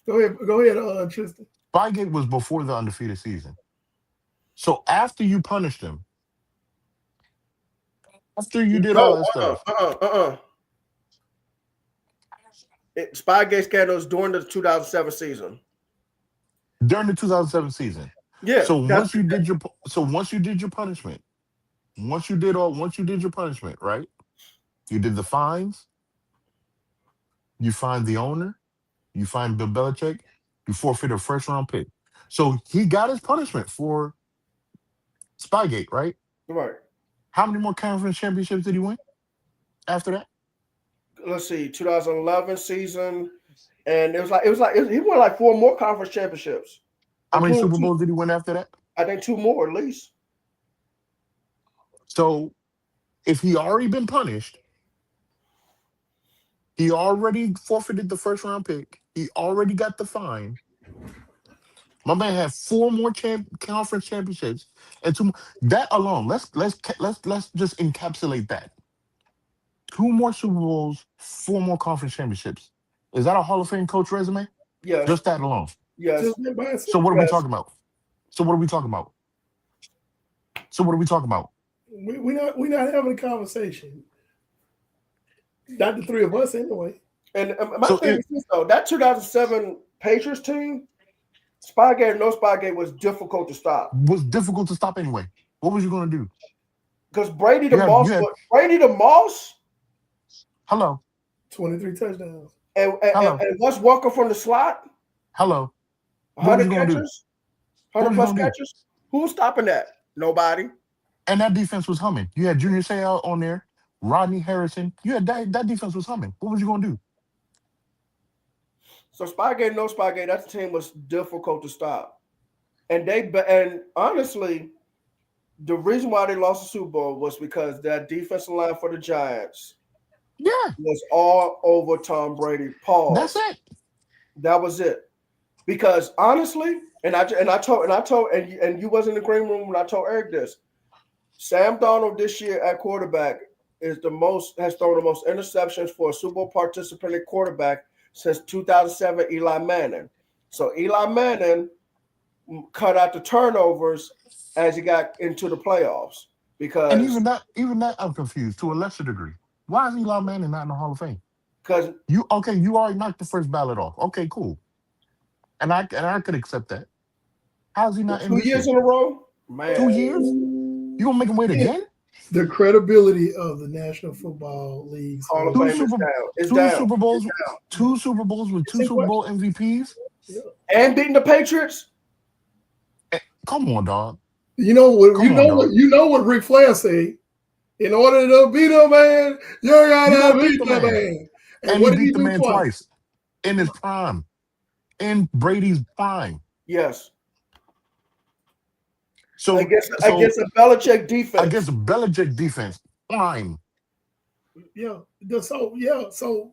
Go ahead, Tristan. Spygate was before the undefeated season. So after you punished him, after you did all No, that stuff, Spygate scandals during the 2007 season. during the 2007 season. Yeah, So that's once you did your punishment, once you did your punishment, right? You did the fines, you fined the owner, you fined Bill Belichick, you forfeited a first round pick. So he got his punishment for Spygate, right? right. How many more conference championships did he win after that? Let's see, 2011 season, and he won like four more conference championships, How many including Super two. Bowls did he win after that? I think two more at least. So if he already been punished, he already forfeited the first round pick, he already got the fine. My man had four more conference championships and two more. That alone, let's just encapsulate that. Two more Super Bowls, four more conference championships. Is that a Hall of Fame coach resume? Yes, Just that alone. yes, Just went by So itself. what are we yes. talking about? So what are we talking about? So what are we talking about? We're not having a conversation. Not the three of us anyway. And my So thing is this though, that 2007 Patriots team, Spygate or no Spygate was difficult to stop was difficult to stop anyway. What was you gonna do? because Brady the You had Moss, you had hello, 23 touchdowns. hello, and Wes Walker from the slot, hello. What was 100 you gonna do? catches, What 100 was you plus gonna do? catches. Who's stopping that? Nobody. And that defense was humming. You had Junior Seau on there, Rodney Harrison. You had that defense was humming. What was you gonna do? So Spygate, no Spygate, that team was difficult to stop. And honestly, the reason why they lost the Super Bowl was because that defensive line for the Giants Yeah, was all over Tom Brady. that's Pause. it. That was it. Because honestly, and you wasn't in the green room when I told Eric this. Sam Darnold this year at quarterback has thrown the most interceptions for a Super Bowl participating quarterback since 2007 Eli Manning. So Eli Manning cut out the turnovers as he got into the playoffs And because even that, I'm confused to a lesser degree. Why is Eli Manning not in the Hall of Fame? because You okay? You already knocked the first ballot off. Okay, cool. And I could accept that. How is he not in two this years year? in a row, 2 years? man, You gonna make him wait again? The credibility of the National Football League's Hall of Two Fame is Super down. It's two down. Super Bowls, Yeah. two Super Bowls with It's two in Super Bowl question. MVPs. Yeah. And beating the Patriots. Come on, dog. You know what? Come on, dog. You know what Ric Flair said. In order to beat a man, you gotta beat beat the the man. man. And And what he did he beat the do man twice? twice in his prime, in Brady's prime. Yes. So Against so a Belichick defense. against Belichick defense, prime. Yeah. So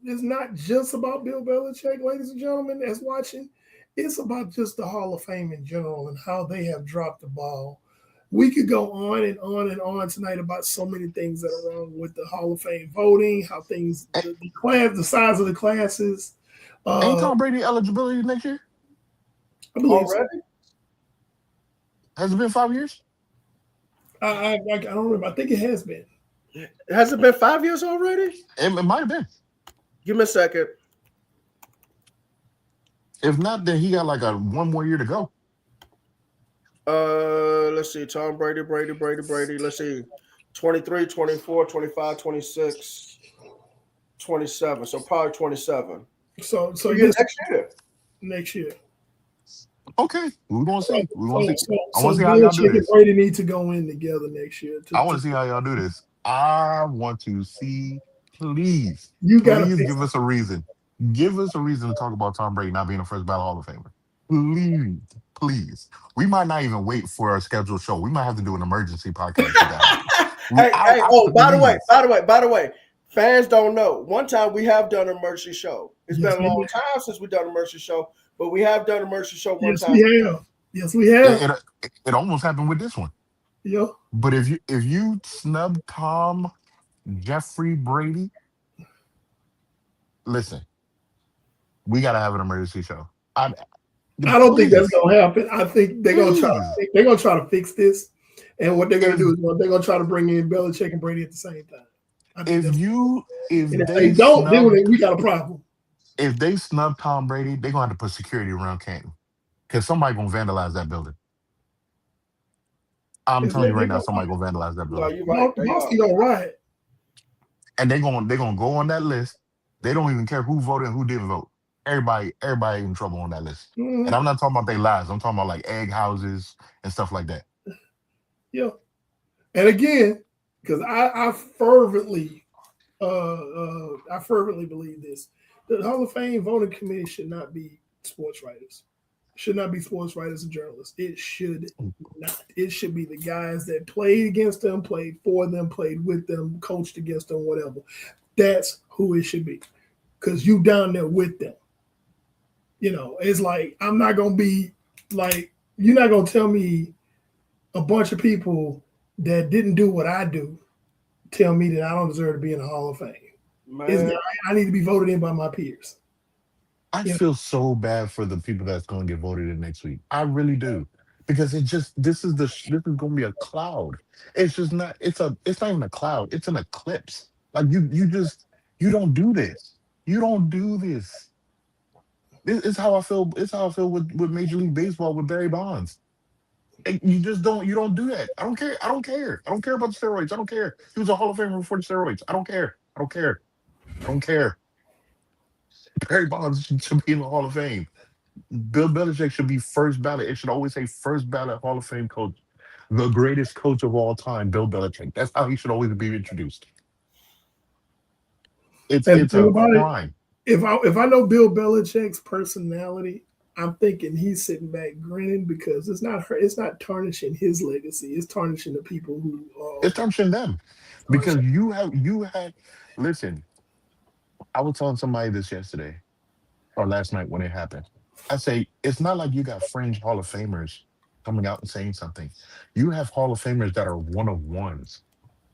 it's not just about Bill Belichick, ladies and gentlemen, that's watching. It's about just the Hall of Fame in general and how they have dropped the ball. We could go on and on and on tonight about so many things that are wrong with the Hall of Fame voting, how things, the class, the size of the classes. Ain't Uh, Tom Brady eligibility next year? I believe so. Already? Has it been 5 years? I don't remember. I think it has been. Has it been 5 years already? It might have been. Give me a second. If not, then he got like a 1 more year to go. Let's see. Tom Brady. Let's see. 23, 24, 25, 26, 27. So probably 27. So Yeah, this next year. next year. Okay, we're gonna see. We're gonna see. I So want to see how y'all do Belichick and this. Brady need to go in together next year. I want to see how y'all do this. I want to see. Please, You got to please fix give us a reason. Give us a reason to talk about Tom Brady not being a first ballot Hall of Famer. Please, please. We might not even wait for a scheduled show. We might have to do an emergency podcast if that happens. Hey, oh, by the way, fans don't know. One time we have done an emergency show. It's Yes, been a long time since we've done an emergency show, but we have done an emergency show one Yes, time. we have. Yes, we have. It almost happened with this one. Yeah. But if you snub Tom Jeffrey Brady, listen, we gotta have an emergency show. I don't think that's gonna happen. I think they're gonna try to fix this, and what they're gonna do is they're gonna try to bring in Belichick and Brady at the same time. If they they don't snub, do it, we got a problem. if they snub Tom Brady, they're gonna have to put security around Canton because somebody gonna vandalize that building. I'm telling you right now, somebody gonna vandalize that No, building. you're right. Boston gonna riot, And they're gonna go on that list. They don't even care who voted and who didn't vote. Everybody in trouble on that list. Mhm. And I'm not talking about their lives. I'm talking about like egg houses and stuff like that. Yeah. And again, because I fervently believe this. The Hall of Fame voting committee should not be sports writers. Should not be sports writers and journalists. It should not. It should be the guys that played against them, played for them, played with them, coached against them, whatever. That's who it should be. Because you down there with them. You know, it's like I'm not gonna be like you're not gonna tell me a bunch of people that didn't do what I do tell me that I don't deserve to be in the Hall of Fame. I need to be voted in by my peers. I feel so bad for the people that's going to get voted in next week. I really do, because this is going to be a cloud. It's just not. It's not even a cloud. It's an eclipse. Like you don't do this. You don't do this. This is how I feel. It's how I feel with Major League Baseball with Barry Bonds. You just don't. You don't do that. I don't care. I don't care. I don't care about the steroids. I don't care. He was a Hall of Famer before the steroids. I don't care. I don't care. I don't care. Barry Bonds should be in the Hall of Fame. Bill Belichick should be first ballot. It should always say first ballot Hall of Fame coach, the greatest coach of all time, Bill Belichick. That's how he should always be introduced. It's a crime. If I know Bill Belichick's personality, I'm thinking he's sitting back grinning because it's not tarnishing his legacy. It's tarnishing the people who. It's tarnishing them, because you had. Listen, I was telling somebody this yesterday or last night when it happened. I say it's not like you got fringe Hall of Famers coming out and saying something. You have Hall of Famers that are one of ones,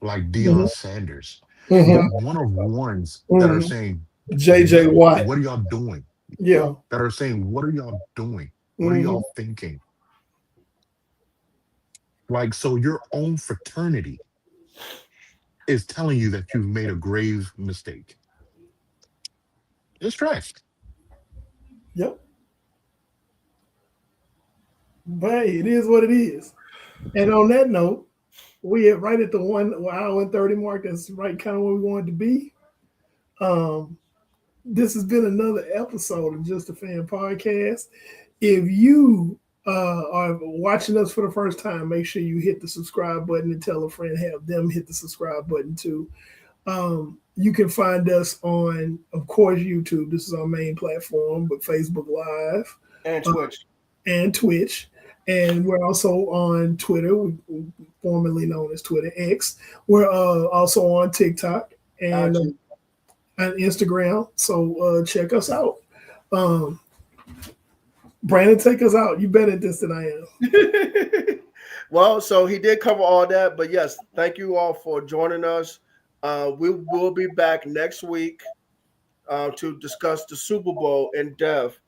like Deion Sanders, one of ones that are saying, JJ Watt. What are y'all doing? Yeah. That are saying, what are y'all doing? What are y'all thinking? Like, so your own fraternity is telling you that you've made a grave mistake. It's trash. Yep. But it is what it is. And on that note, we are right at the 1 hour and 30 mark. That's right, kind of where we wanted to be. This has been another episode of Just a Fan Podcast. If you are watching us for the first time, make sure you hit the subscribe button and tell a friend, have them hit the subscribe button too. You can find us on, of course, YouTube. This is our main platform, but Facebook Live And Twitch. And Twitch. And we're also on Twitter, formerly known as Twitter X. We're also on TikTok and Instagram. So check us out. Brandon, take us out. You better at this than I am. Well, so he did cover all that, but yes, thank you all for joining us. We will be back next week to discuss the Super Bowl in depth.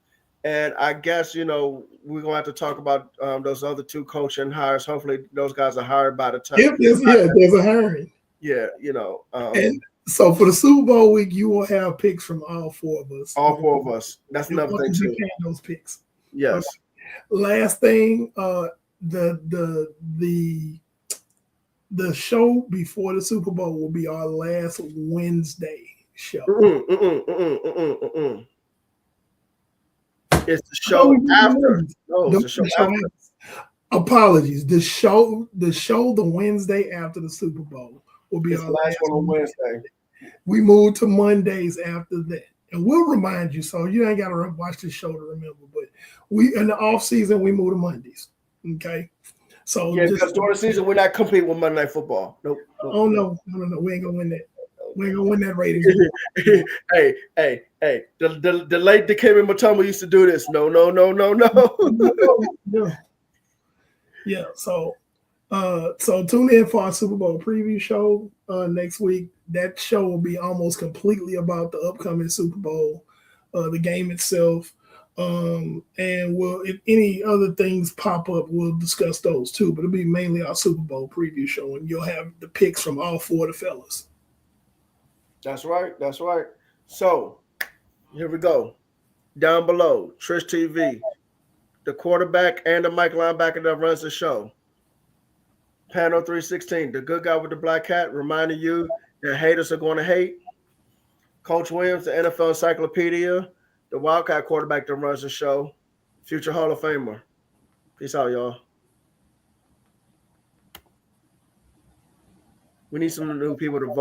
And I guess, we're going to have to talk about those other two coaching hires. Hopefully those guys are hired by the time. There's a hiring. Yeah, and so for the Super Bowl week, you will have picks from all four of us. All four of us. That's another thing too. Those picks. Yes. Okay. Last thing, the show before the Super Bowl will be our last Wednesday show. It's the show after. No, it's the show after. Apologies. The show the Wednesday after the Super Bowl will be our last one on Wednesday. We move to Mondays after that. And we'll remind you, so you ain't got to watch this show to remember. But we in the off season we move to Mondays. Okay. So because during the season we're not competing with Monday Night Football. Nope. Oh no, we ain't gonna win that. We ain't gonna win that rating. hey. The late Dikembe Mutombo used to do this. No. Yeah. So tune in for our Super Bowl preview show next week. That show will be almost completely about the upcoming Super Bowl, the game itself. And if any other things pop up, we'll discuss those too. But it'll be mainly our Super Bowl preview show, and you'll have the picks from all four of the fellas. That's right. So here we go. Down below, Trish TV, the quarterback and the Mike linebacker that runs the show. Panel 316, the good guy with the black hat, reminding you that haters are going to hate. Coach Williams, the NFL Encyclopedia, the Wildcat quarterback that runs the show, future Hall of Famer. Peace out, y'all. We need some new people to vote.